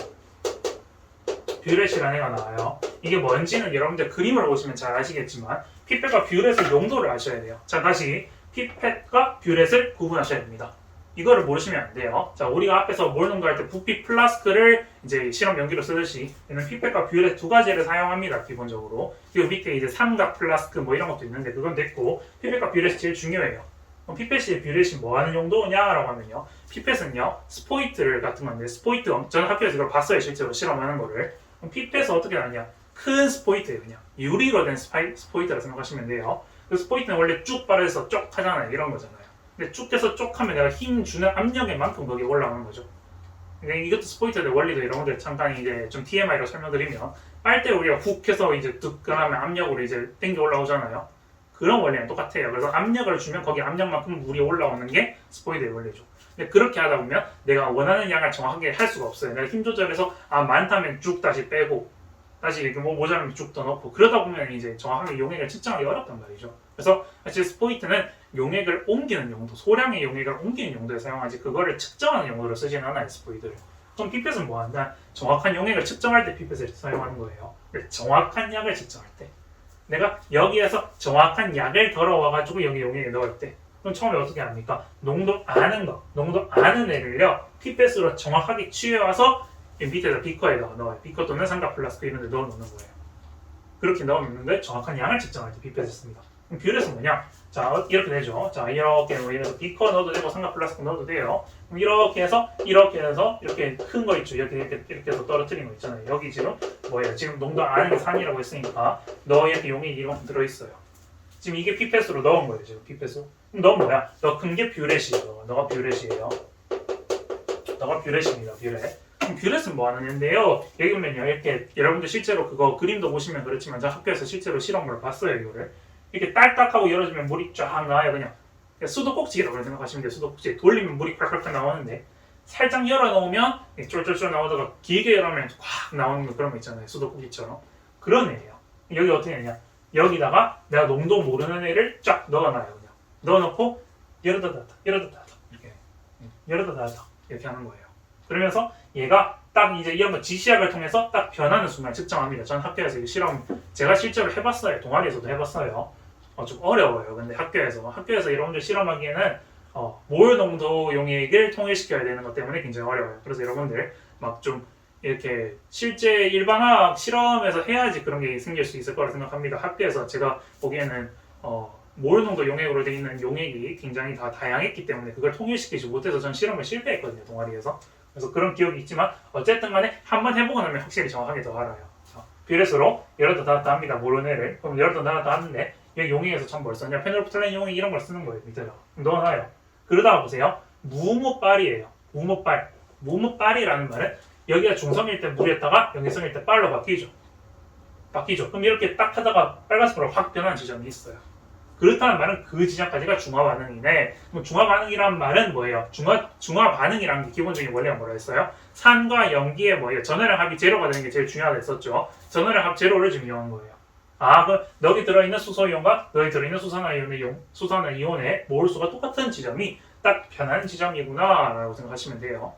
[SPEAKER 1] 뷰렛이라는 애가 나와요. 이게 뭔지는 여러분들 그림을 보시면 잘 아시겠지만 피펫과 뷰렛의 용도를 아셔야 돼요. 자 다시 피펫과 뷰렛을 구분하셔야 됩니다. 이거를 모르시면 안 돼요. 자, 우리가 앞에서 뭘 농도할 때 부피 플라스크를 이제 실험 용기로 쓰듯이 얘는 피펫과 뷰렛 두 가지를 사용합니다. 기본적으로. 그리고 밑에 이제 삼각 플라스크 뭐 이런 것도 있는데 그건 됐고 피펫과 뷰렛이 제일 중요해요. 그럼 피펫이 뷰렛이 뭐 하는 용도냐라고 하면요. 피펫은요. 스포이트 같은 건데 스포이트 저는 학교에서 이걸 봤어요. 실제로 실험하는 거를. 그럼 피펫은 어떻게 하느냐? 큰 스포이트예요. 그냥 유리로 된 스포이트라 생각하시면 돼요. 그 스포이트는 원래 쭉 빠르서 쪽 하잖아요. 이런 거잖아요. 근데 쭉 해서 쪽 하면 내가 힘 주는 압력의 만큼 거기에 올라오는 거죠. 근데 이것도 스포이트의 원리도 이런 것들 잠깐 이제 좀 TMI로 설명드리면 빨대를 우리가 훅 해서 이제 득근하면 압력으로 이제 땡겨 올라오잖아요. 그런 원리랑 똑같아요. 그래서 압력을 주면 거기 압력만큼 물이 올라오는 게 스포이트의 원리죠. 근데 그렇게 하다 보면 내가 원하는 양을 정확하게 할 수가 없어요. 내가 힘 조절해서 많다면 쭉 다시 빼고 다시 이렇게 뭐 모자라면 쭉 더 넣고 그러다 보면 이제 정확하게 용액을 측정하기 어렵단 말이죠. 그래서 사실 스포이트는 용액을 옮기는 용도, 소량의 용액을 옮기는 용도에 사용하지 그거를 측정하는 용도로 쓰지는 않아요, 스포이트를. 그럼 피펫은 뭐 한다? 정확한 용액을 측정할 때 피펫을 사용하는 거예요. 정확한 약을 측정할 때. 내가 여기에서 정확한 약을 덜어와가지고 여기 용액에 넣을 때 그럼 처음에 어떻게 합니까? 농도 아는 애를요 피펫으로 정확하게 취해와서 밑에다 비커에 넣어요. 비커 또는 삼각 플라스크 이런 데 넣어놓는 거예요. 그렇게 넣어놓는데 정확한 양을 측정할 때 피펫을 씁니다. 그럼 뷰렛은 뭐냐? 자 이렇게 되죠. 자 이렇게 뭐 이래서 비커 넣어도 되고 삼각 플라스크 넣어도 돼요. 그럼 이렇게 해서 이렇게 큰 거 있죠. 이렇게 해서 떨어뜨린 거 있잖아요. 여기 지금 뭐예요? 지금 농도 아는 게 3이라고 했으니까 이렇게 용액이 이만큼 들어있어요. 지금 이게 피펫으로 넣은 거예요. 지금 피펫으로. 그럼 너 뭐야? 너 큰 게 뷰렛이에요. 너가 뷰렛이에요. 너가 뷰렛입니다. 뷰렛. 그럼 뷰렛은 뭐 하는 애인데요? 여기 보면요. 이렇게 여러분들 실제로 그거 그림도 보시면 그렇지만 저 학교에서 실제로 실험을 봤어요. 이거를. 이렇게 딸딱하고 열어주면 물이 쫙 나와요. 그냥 수도꼭지라고 생각하시면 돼요. 수도꼭지 돌리면 물이 콸콸콸 나오는데 살짝 열어놓으면 쫄쫄쫄 나오다가 길게 열어놓으면 확 나오는 그런 거 있잖아요. 수도꼭지처럼. 그런 애예요. 여기 어떻게 하냐? 여기다가 내가 농도 모르는 애를 쫙 넣어놔요. 그냥 넣어놓고 열어다 닫아 이렇게 열어다 닫아 이렇게 하는 거예요. 그러면서 얘가 딱 이제 이런 거 지시약을 통해서 딱 변하는 순간 측정합니다. 전 학교에서 이 실험 제가 실제로 해봤어요. 동아리에서도 해봤어요. 좀 어려워요. 근데 학교에서 이런 걸 실험하기에는 몰 농도 용액을 통일시켜야 되는 것 때문에 굉장히 어려워요. 그래서 여러분들 막 좀 이렇게 실제 일반화학 실험에서 해야지 그런 게 생길 수 있을 거라 생각합니다. 학교에서 제가 보기에는 몰 농도 용액으로 되어 있는 용액이 굉장히 다 다양했기 때문에 그걸 통일시키지 못해서 전 실험을 실패했거든요. 동아리에서. 그래서 그런 기억이 있지만 어쨌든 간에 한번 해보고 나면 확실히 정확하게 더 알아요. 뷰렛으로 열었다 닫았다 합니다. 모르는 애를. 그럼 열었다 닫았다 하는데 여기 용액에서 참 뭘 썼냐? 페놀프탈렌 용액 이런 걸 쓰는 거예요. 밑에다가. 넣어놔요. 그러다가 보세요. 무모빨이에요. 무모빨. 무모빨이라는 말은 여기가 중성일 때 물에다가 염기성일 때 빨로 바뀌죠. 그럼 이렇게 딱 하다가 빨간색으로 확 변하는 지점이 있어요. 그렇다는 말은 그 지점까지가 중화 반응이네. 그럼 중화 반응이란 말은 뭐예요? 중화 반응이라는 게 기본적인 원리가 뭐라 했어요? 산과 염기의 뭐예요? 전해량 합이 제로가 되는 게 제일 중요하다 했었죠. 전해량 합 제로를 좀 이용한 거예요. 그럼 여기 들어있는 수소이온과 여기 들어있는 수산화이온의 몰수가 똑같은 지점이 딱 변하는 지점이구나 라고 생각하시면 돼요.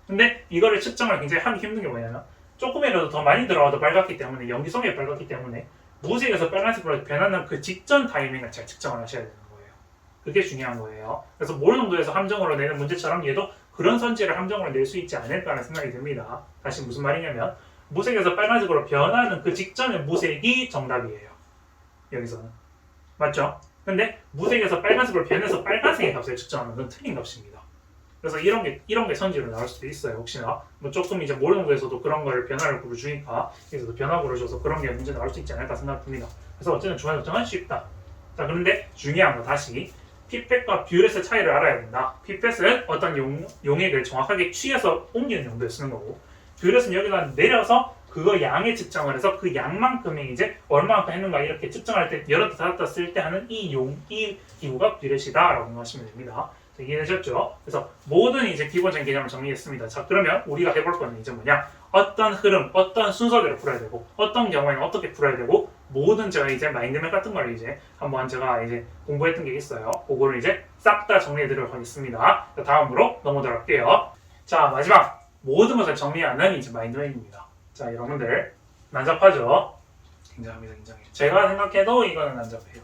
[SPEAKER 1] 근데 이거를 측정을 굉장히 하기 힘든 게 뭐냐면 조금이라도 더 많이 들어와도 빨갛기 때문에 염기성이 빨갛기 때문에 무색에서 빨간색으로 변하는 그 직전 타이밍을 잘 측정을 하셔야 되는 거예요. 그게 중요한 거예요. 그래서 몰 농도에서 함정으로 내는 문제처럼 얘도 그런 선지를 함정으로 낼 수 있지 않을까라는 생각이 듭니다. 다시 무슨 말이냐면 무색에서 빨간색으로 변하는 그 직전의 무색이 정답이에요. 여기서는. 맞죠? 근데 무색에서 빨간색으로 변해서 빨간색의 값을 측정하는 건 틀린 값입니다. 그래서 이런 게 선지로 나올 수도 있어요. 혹시나 뭐 조금 이제 몰 농도에서도 그런 거를 변화를 주니까 여기서도 변화구를 줘서 그런 게 문제 나올 수 있지 않을까 생각됩니다. 그래서 어쨌든 중화 결정은 쉽다. 자 그런데 중요한 거 다시 피펫과 뷰렛의 차이를 알아야 된다. 피펫은 어떤 용액을 정확하게 취해서 옮기는 용도에 쓰는 거고 뷰렛은 여기다 내려서 그거 양의 측정을 해서 그 양만큼이 이제 얼마만큼 했는가 이렇게 측정할 때 열었다 닫았다 쓸 때 하는 이 기구가 뷰렛이다 라고 생각하시면 됩니다. 이해되셨죠? 그래서 모든 이제 기본적인 개념을 정리했습니다. 자, 그러면 우리가 해볼 거는 이제 뭐냐? 어떤 흐름, 어떤 순서대로 풀어야 되고, 어떤 경우에는 어떻게 풀어야 되고, 모든 제가 이제 마인드맵 같은 걸 이제 한번 제가 이제 공부했던 게 있어요. 그거를 이제 싹 다 정리해 드리도록 하겠습니다. 자, 다음으로 넘어가도록 할게요. 자, 마지막 모든 것을 정리하는 이제 마인드맵입니다. 자, 여러분들 난잡하죠? 굉장합니다, 굉장히. 제가 생각해도 이거는 난잡해요.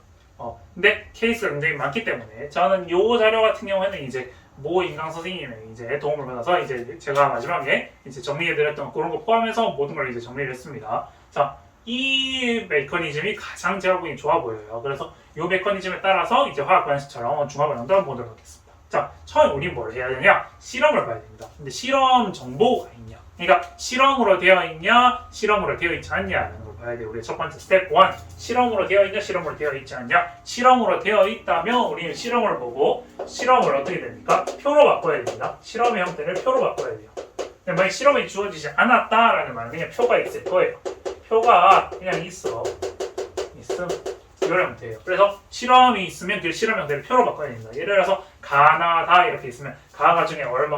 [SPEAKER 1] 근데 케이스가 굉장히 많기 때문에 저는 요 자료 같은 경우에는 이제 모 인강 선생님의 이제 도움을 받아서 이제 제가 마지막에 이제 정리해드렸던 그런 거 포함해서 모든 걸 이제 정리를 했습니다. 자, 이 메커니즘이 가장 제가 보기엔 좋아 보여요. 그래서 이 메커니즘에 따라서 이제 화학 관식처럼 중합을 만들어 보도록 하겠습니다. 자, 처음에 우리 뭘 해야 되냐? 실험을 봐야 됩니다. 근데 실험 정보가 있냐? 그러니까 실험으로 되어 있냐? 실험으로 되어 있지 않냐는 걸 봐야 돼요. 우리 첫 번째 스텝 1. 실험으로 되어 있냐? 실험으로 되어 있지 않냐? 실험으로 되어 있다면 우리는 실험을 보고 실험을 어떻게 됩니까? 표로 바꿔야 됩니다. 실험의 형태를 표로 바꿔야 돼요. 근데 만약 실험이 주어지지 않았다라는 말은 그냥 표가 있을 거예요. 표가 그냥 있음 이런 형태예요. 그래서 실험이 있으면 그 실험 형태를 표로 바꿔야 됩니다. 예를 들어서 가나 다 이렇게 있으면 가가 중에 얼마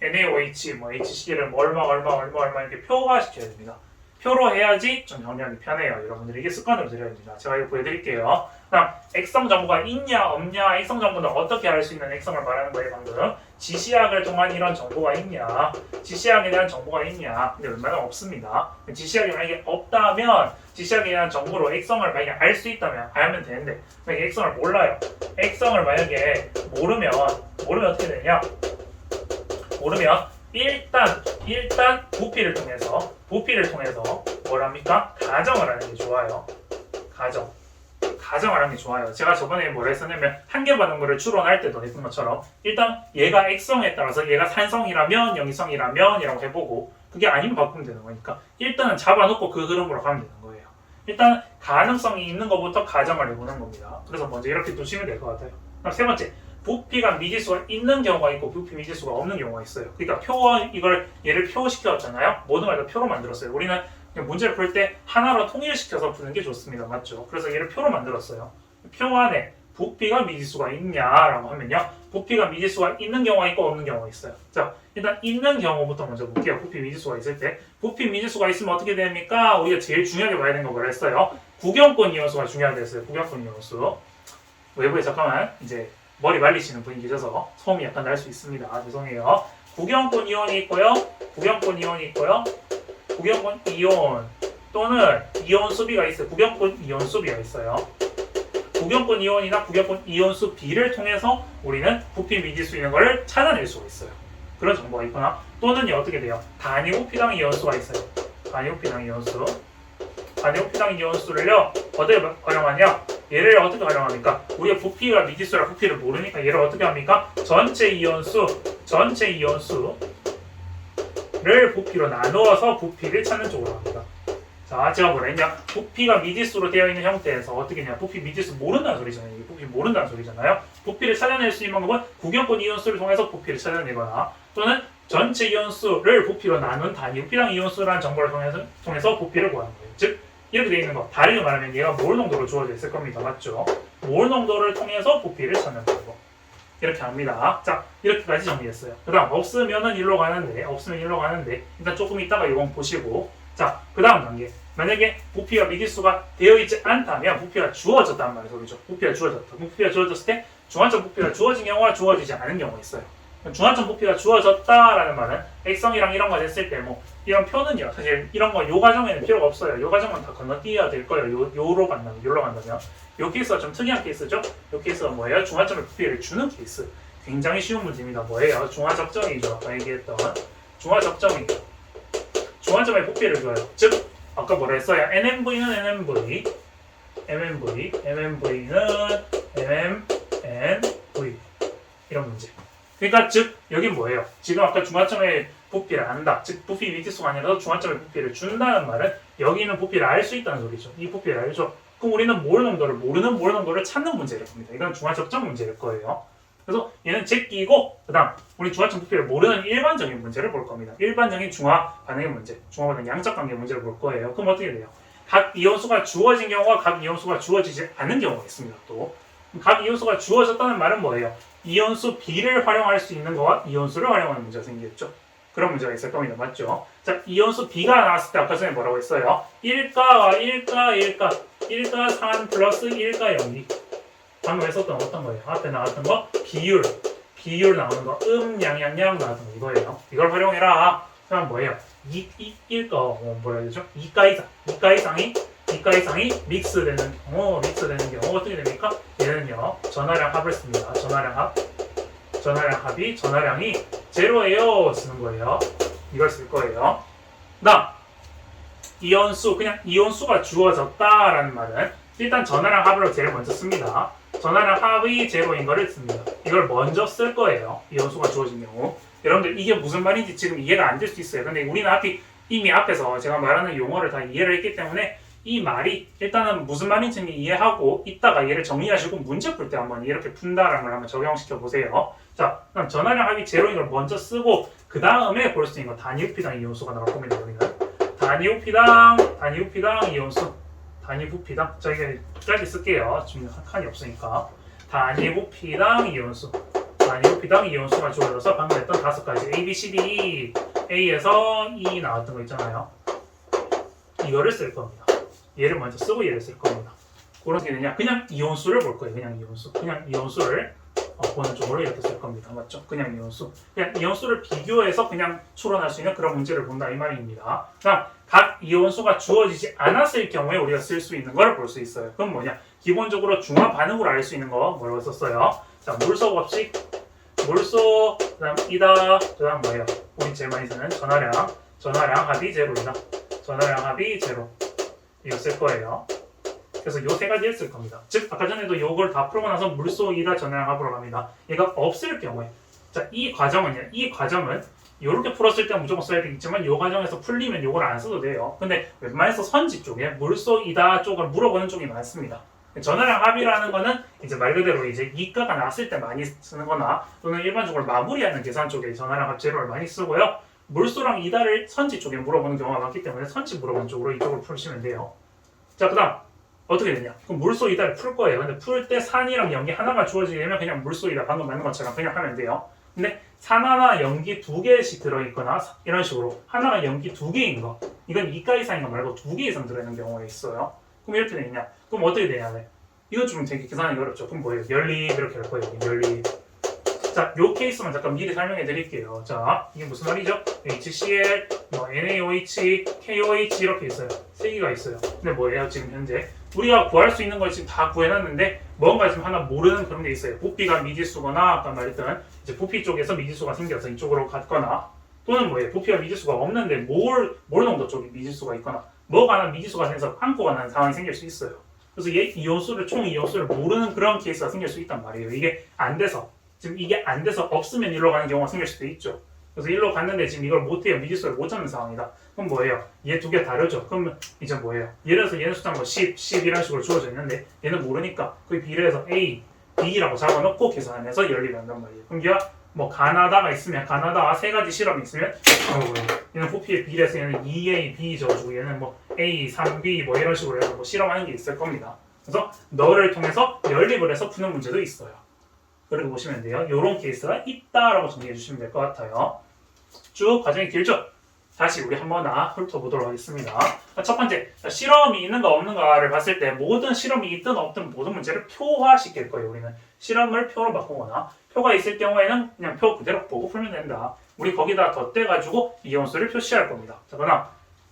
[SPEAKER 1] NaOH HCl을 얼마 이렇게 표가 시켜야 됩니다. 표로 해야지 좀 정리하기 편해요. 여러분들이 이게 습관으로 들여야 됩니다. 제가 이거 보여드릴게요. 그다음 액성 정보가 있냐 없냐, 액성 정보는 어떻게 알 수 있는 액성을 말하는 거예요. 방금 지시약을 통한 이런 정보가 있냐, 지시약에 대한 정보가 있냐. 근데 웬만하면 없습니다. 지시약이 만약에 없다면 지시약에 대한 정보로 액성을 만약에 알 수 있다면 알면 되는데 만약에 액성을 몰라요. 액성을 만약에 모르면 어떻게 되냐? 모르면 일단 부피를 통해서 뭘 합니까? 가정을 하는 게 좋아요. 가정을 하는 게 좋아요. 제가 저번에 뭘 했었냐면 한계 반응물을 추론할 때도 했던 것처럼 일단 얘가 액성에 따라서 얘가 산성이라면 영이성이라고 해보고 그게 아니면 바꾸면 되는 거니까 일단은 잡아놓고 그 흐름으로 가면 되는 거예요. 일단 가능성이 있는 것부터 가정을 해보는 겁니다. 그래서 먼저 이렇게 두시면 될 것 같아요. 그럼 세 번째, 부피가 미지수가 있는 경우가 있고 부피 미지수가 없는 경우가 있어요. 그러니까 얘를 표시켰잖아요. 모든 걸 다 표로 만들었어요. 우리는 문제를 풀 때 하나로 통일시켜서 푸는 게 좋습니다. 맞죠? 그래서 얘를 표로 만들었어요. 표 안에 부피가 미지수가 있냐라고 하면요. 부피가 미지수가 있는 경우가 있고 없는 경우가 있어요. 자, 일단 있는 경우부터 먼저 볼게요. 부피 미지수가 있을 때. 부피 미지수가 있으면 어떻게 됩니까? 우리가 제일 중요하게 봐야 되는 거 뭐라 했어요? 구경권 이온수가 중요하다 했어요. 구경권 이온수. 외부에 잠깐만 이제 머리 말리시는 분이 계셔서 소음이 약간 날 수 있습니다. 죄송해요. 구경권 이온이 있고요. 구경권 이온 또는 이온 수비가 있어요. 구경권 이온 수비가 있어요. 구경권 이온이나 구경권 이온수 B를 통해서 우리는 부피 미지수 있는 걸 찾아낼 수가 있어요. 그런 정보가 있거나 또는 어떻게 돼요? 단위 부피당 이온수가 있어요. 단위 부피당 이온수를요 어떻게 활용하냐? 얘를 어떻게 활용합니까? 우리가 부피가 미지수라 부피를 모르니까 얘를 어떻게 합니까? 전체 이온수를 부피로 나누어서 부피를 찾는 쪽으로 합니다. 자, 제가 뭐라 했냐? 부피가 미지수로 되어 있는 형태에서 어떻게 했냐? 부피 미지수 모른다는 소리잖아요. 부피 모른다는 소리잖아요. 부피를 찾아낼 수 있는 방법은 구경권 이온수를 통해서 부피를 찾아내거나 또는 전체 이온수를 부피로 나눈 단위 부피당 이온수라는 정보를 통해서 부피를 구하는 거예요. 즉 이렇게 되어 있는 거, 다르게 말하면 얘가 몰 농도로 주어져 있을 겁니다. 맞죠? 몰 농도를 통해서 부피를 찾는 거고 이렇게 합니다. 자, 이렇게까지 정리했어요. 그 다음 없으면 일로 가는데 일단 조금 있다가 이건 보시고 자, 그 다음 단계. 만약에 부피가 미지수가 되어 있지 않다면 부피가 주어졌단 말이죠. 그렇죠? 부피가 주어졌을 때 중앙점 부피가 주어진 경우와 주어지지 않은 경우가 있어요. 중앙점 부피가 주어졌다라는 말은 액성이랑 이런 거 됐을 때 이런 표는요. 사실 이런 거 요 과정에는 필요가 없어요. 요 과정은 다 건너뛰어야 될 거예요. 요로 간다면. 요 케이스가 좀 특이한 케이스죠. 요 케이스가 뭐예요? 중앙점의 부피를 주는 케이스. 굉장히 쉬운 문제입니다. 뭐예요? 중화적정이죠. 아까 얘기했던 중화적정이죠. 중앙점의 부피를 줘요. 즉 아까 뭐라 했어요? NMV는 NMV, MMV는 MMNV 이런 문제. 그러니까 즉 여긴 뭐예요? 지금 아까 중앙점의 부피를 안다. 즉 부피 미지수가 아니라 중앙점의 부피를 준다는 말은 여기는 부피를 알 수 있다는 소리죠. 이 부피를 알죠. 그럼 우리는 모르는 몰 농도를 찾는 문제를 겁니다. 이건 중화적정 문제일 거예요. 그래서 얘는 제끼고 그다음 우리 중화점 부피를 모르는 일반적인 문제를 볼 겁니다. 일반적인 중화 반응의 문제, 중화 반응 양적 관계 문제를 볼 거예요. 그럼 어떻게 돼요? 각 이온수가 주어진 경우와 각 이온수가 주어지지 않은 경우가 있습니다. 또 각 이온수가 주어졌다는 말은 뭐예요? 이온수 B를 활용할 수 있는 거와 이온수를 활용하는 문제가 생기겠죠. 그런 문제가 있을 겁니다. 맞죠? 자, 이온수 B가 나왔을 때 아까 전에 뭐라고 했어요? 1가와 1가 3 플러스 1가 0이 방금 했었던 어떤 거예요? 앞에 나왔던 거 비율 나오는 거 양양 나왔던 거 이거예요. 이걸 활용해라. 그럼 뭐예요? 1가 뭐라 해야 되죠? 2가 이상이 믹스되는 경우 어떻게 됩니까? 얘는요 전하량 합을 씁니다. 전하량 합이 전하량이 제로예요 쓰는 거예요. 이걸 쓸 거예요. 나 이온수 그냥 이온수가 주어졌다라는 말은 일단 전하량 합으로 제일 먼저 씁니다. 전하량 합이 제로인 거를 씁니다. 이걸 먼저 쓸 거예요. 이온수가 주어진 경우. 여러분들 이게 무슨 말인지 지금 이해가 안 될 수 있어요. 근데 우리는 이미 앞에서 제가 말하는 용어를 다 이해를 했기 때문에 이 말이 일단은 무슨 말인지 이해하고 이따가 얘를 정리하시고 문제 풀 때 한번 이렇게 푼다라는 걸 한번 적용시켜 보세요. 자, 그럼 전하량 합이 제로인 걸 먼저 쓰고 그 다음에 볼 수 있는 거 단위부피당 이온수가 나올 겁니다. 우리는 단위부피당 이온수, 단위부피당 저희가 짧게 쓸게요. 지금 한 칸이 없으니까 단위부피당 이온수가 주어져서 방금 했던 5가지 A, B, C, D, A에서 E 나왔던 거 있잖아요. 이거를 쓸 겁니다. 얘를 먼저 쓰고 얘를 쓸 겁니다. 그렇게 되냐? 그냥 이온수를 볼 거예요. 그냥 이온수를 보는 쪽으로 이렇게 쓸 겁니다. 맞죠? 그냥 이온수를 비교해서 그냥 추론할 수 있는 그런 문제를 본다 이 말입니다. 그럼 각 이온수가 주어지지 않았을 경우에 우리가 쓸 수 있는 걸 볼 수 있어요. 그럼 뭐냐? 기본적으로 중화 반응으로 알 수 있는 거 뭐라고 썼어요? 자, 물소 법칙, 그다음 이다, 그다음 뭐예요? 우리 제일 많이 쓰는 전하량 합이 제로이다. 전하량 합이 제로. 이거 쓸 거예요. 그래서 요 세 가지를 쓸 겁니다. 즉 아까 전에도 요걸 다 풀고 나서 물소 이다 전하량 합으로 갑니다. 얘가 없을 경우에 자, 이 과정은 요렇게 풀었을 때 무조건 써야 되겠지만 요 과정에서 풀리면 요걸 안 써도 돼요. 근데 웬만해서 선지 쪽에 물소 이다 쪽을 물어보는 쪽이 많습니다. 전하량 합이라는 거는 이제 말 그대로 이제 이가가 나왔을 때 많이 쓰는 거나 또는 일반적으로 마무리하는 계산 쪽에 전하량 합 제로를 많이 쓰고요. 물소랑 이다를 선지 쪽에 물어보는 경우가 많기 때문에 선지 물어보는 쪽으로 이쪽을 풀시면 돼요. 자, 그 다음 어떻게 되냐? 그럼 물소 이다를 풀 거예요. 근데 풀 때 산이랑 염기 하나가 주어지려면 그냥 물소 이다 방금 맞는 것처럼 그냥 하면 돼요. 근데 산 하나 염기 2개씩 들어있거나 이런 식으로 하나가 염기 2개인 거 이건 2가 이상인 거 말고 2개 이상 들어있는 경우가 있어요. 그럼 이렇게 되냐? 그럼 어떻게 돼야 돼? 이건 좀 되게 계산하기 어렵죠. 그럼 뭐예요? 연립 이렇게 할 거예요. 연립. 자, 요 케이스만 잠깐 미리 설명해 드릴게요. 자, 이게 무슨 말이죠? HCl, NaOH, KOH 이렇게 있어요. 3개가 있어요. 근데 뭐예요? 지금 현재 우리가 구할 수 있는 걸 지금 다 구해놨는데 뭔가 지금 하나 모르는 그런 게 있어요. 부피가 미지수거나 아까 말했던 이제 부피 쪽에서 미지수가 생겨서 이쪽으로 갔거나 또는 뭐예요? 부피가 미지수가 없는데 몰 농도 쪽에 미지수가 있거나 뭐가 하나 미지수가 생겨서 빵꾸가 나는 상황이 생길 수 있어요. 그래서 총 이온수를 모르는 그런 케이스가 생길 수 있단 말이에요. 이게 안 돼서 지금 이게 안 돼서 없으면 일로 가는 경우가 생길 수도 있죠. 그래서 일로 갔는데 지금 이걸 못해요. 미지수를 못 찾는 상황이다. 그럼 뭐예요? 얘 두 개 다르죠. 그럼 이제 뭐예요? 예를 들어서 얘는 숫자가 10 이런 식으로 주어져 있는데 얘는 모르니까 그 비례해서 A, B라고 잡아놓고 계산해서 연립을 한단 말이에요. 그럼 얘가 뭐 가나다가 있으면 가나다와 3가지 실험이 있으면 얘는 부피에 비례해서 얘는 2A, B 적어주고 얘는 뭐 A, 3B 뭐 이런 식으로 해서 뭐 실험하는 게 있을 겁니다. 그래서 너를 통해서 연립을 해서 푸는 문제도 있어요. 그렇게 보시면 돼요. 이런 케이스가 있다라고 정리해 주시면 될 것 같아요. 쭉 과정이 길죠? 다시 우리 한번 훑어보도록 하겠습니다. 첫 번째, 실험이 있는가 없는가를 봤을 때 모든 실험이 있든 없든 모든 문제를 표화시킬 거예요. 우리는 실험을 표로 바꾸거나 표가 있을 경우에는 그냥 표 그대로 보고 풀면 된다. 우리 거기다 덧대가지고 이온수를 표시할 겁니다. 자, 그럼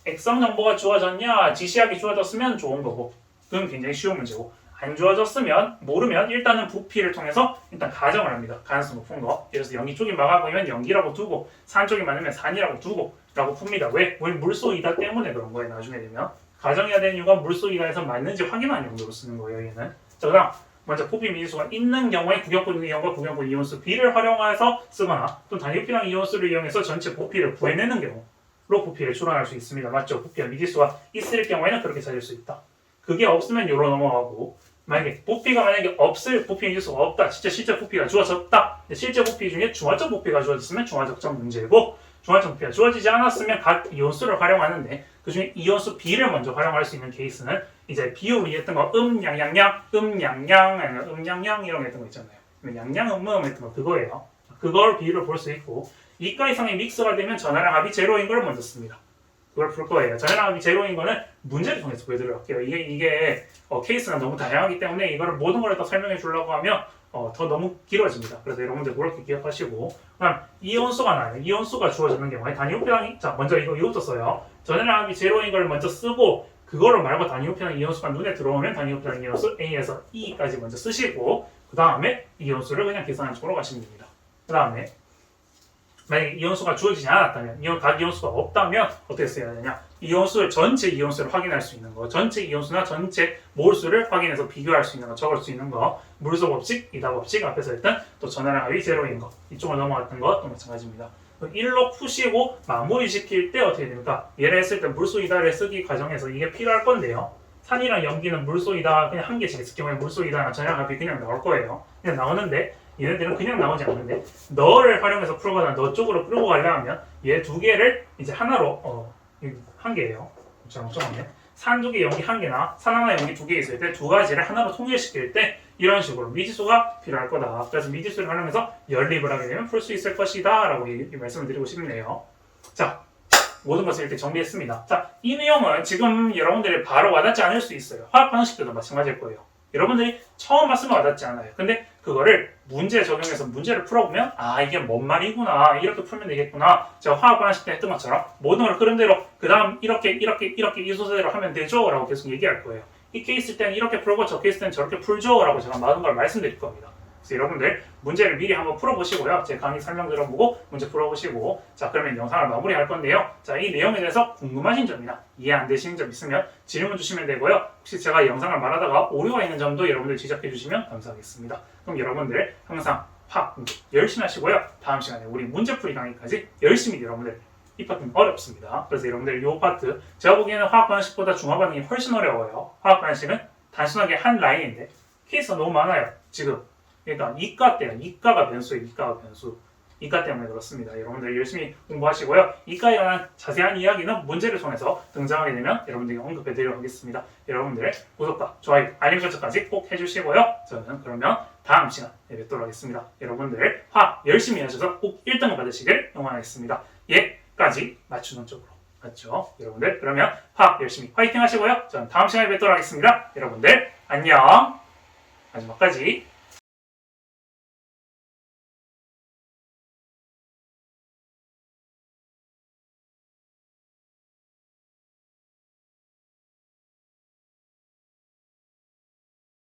[SPEAKER 1] 액성 정보가 주어졌냐, 지시학이 주어졌으면 좋은 거고 그건 굉장히 쉬운 문제고 안 주어졌으면 모르면 일단은 부피를 통해서 일단 가정을 합니다. 가능성 높은 거. 예를 들어서 연기 쪽이 막아 보이면 연기라고 두고 산 쪽이 많으면 산이라고 두고 라고 풉니다. 왜? 우리 물소이다 때문에 그런 거예요. 나중에 되면 가정해야 되는 이유가 물소이다에서 맞는지 확인하는 용도로 쓰는 거예요. 얘는. 자, 그다음 먼저 부피 미지수가 있는 경우에 구경권 이온과 구경권 이온수 B를 활용해서 쓰거나 또 단위부피당 이온수를 이용해서 전체 부피를 구해내는 경우로 부피를 추론할 수 있습니다. 맞죠? 부피와 미지수가 있을 경우에는 그렇게 찾을 수 있다. 그게 없으면 요로 넘어가고 만약에 부피가 없을 부피 미지수가 없다. 실제 부피가 주어졌다. 실제 부피 중에 중화적 부피가 주어졌으면 중화적점 문제고 중화적 부피가 주어지지 않았으면 각 이온수를 활용하는데 그중에 이온수 B를 먼저 활용할 수 있는 케이스는 이제 비율이 했던 거 양양 이런 거 했던 거 있잖아요. 양양음음 했던 거 그거예요. 그걸 비율을 볼 수 있고 이과 이상의 믹스가 되면 전하랑 합이 제로인 걸 먼저 씁니다. 그걸 풀 거예요. 전하랑 합이 제로인 거는 문제를 통해서 보여드려 갈게요. 이게 케이스가 너무 다양하기 때문에 이거를 모든 걸 다 설명해 주려고 하면 더 너무 길어집니다. 그래서 여러분들 그렇게 기억하시고 그다음 이온수가 나요. 이온수가 주어지는 경우에 단위호평이 자 먼저 이것도 써요. 전하랑 합이 제로인 걸 먼저 쓰고 그거를 말고 단위호평 이온수가 눈에 들어오면 단위호평 이온수 A에서 E까지 먼저 쓰시고 그 다음에 이온수를 그냥 계산한 쪽으로 가시면 됩니다. 그 다음에 만약에 이온수가 주어지지 않았다면 각 이온수가 없다면 어떻게 써야 되냐 이온수를 전체 이온수를 확인할 수 있는 거 전체 이온수나 전체 몰수를 확인해서 비교할 수 있는 거 적을 수 있는 거 물소 법칙, 이다 법칙 앞에서 했던 또 전하랑 합이 제로인 거 이쪽으로 넘어갔던 것 또 마찬가지입니다. 1로 푸시고 마무리 시킬 때 어떻게 됩니까? 얘를 했을 때 물소 이다를 쓰기 과정에서 이게 필요할 건데요. 산이랑 염기는 물소 이다 그냥 한 개씩 있을 경우에 물소 이다나 전하랑 합이 그냥 나올 거예요. 그냥 나오는데 얘네들은 그냥 나오지 않는데 너를 활용해서 풀거나 너 쪽으로 끌고 가려면 얘 두 개를 이제 하나로 한 개예요. 잘못 적었네. 산 두 개 염기 한 개나 산 하나 염기 두 개 있을 때 두 가지를 하나로 통일시킬 때 이런 식으로 미지수가 필요할 거다. 그래서 미지수를 활용해서 연립을 하게 되면 풀 수 있을 것이다 라고 이 말씀을 드리고 싶네요. 자 모든 것을 이렇게 정리했습니다. 자 이 내용은 지금 여러분들이 바로 와닿지 않을 수 있어요. 화학 방식 때도 마찬가지일 거예요. 여러분들이 처음 봤으면 와닿지 않아요. 근데 그거를 문제에 적용해서 문제를 풀어보면 아 이게 뭔 말이구나 이렇게 풀면 되겠구나 제가 화학 방식 때 했던 것처럼 모든 걸 흐름대로 그 다음 이렇게 이 순서대로 하면 되죠 라고 계속 얘기할 거예요. 이 케이스 때는 이렇게 풀고 저 케이스 때는 저렇게 풀죠 라고 제가 많은 걸 말씀드릴 겁니다. 그래서 여러분들 문제를 미리 한번 풀어보시고요. 제 강의 설명 들어보고 문제 풀어보시고 자 그러면 영상을 마무리할 건데요. 자 이 내용에 대해서 궁금하신 점이나 이해 안 되시는 점 있으면 질문 주시면 되고요. 혹시 제가 영상을 말하다가 오류가 있는 점도 여러분들 지적해 주시면 감사하겠습니다. 그럼 여러분들 항상 화학 열심히 하시고요. 다음 시간에 우리 문제풀이 강의까지 열심히 여러분들 이 파트는 어렵습니다. 그래서 여러분들 이 파트 제가 보기에는 화학 반응식보다 중화 반응이 훨씬 어려워요. 화학 반응식은 단순하게 한 라인인데 케이스가 너무 많아요. 지금 그러니까 이과 때요. 이과가 변수예요. 이과가 변수. 이과 때문에 그렇습니다. 여러분들 열심히 공부하시고요. 이과에 관한 자세한 이야기는 문제를 통해서 등장하게 되면 여러분들에게 언급해드리도록 하겠습니다. 여러분들 구독과 좋아요, 알림 설정까지 꼭 해주시고요. 저는 그러면 다음 시간에 뵙도록 하겠습니다. 여러분들 화학 열심히 하셔서 꼭 1등을 받으시길 응원하겠습니다. 예까지 맞추는 쪽으로. 맞죠? 여러분들 그러면 화학 열심히 화이팅 하시고요. 저는 다음 시간에 뵙도록 하겠습니다. 여러분들 안녕. 마지막까지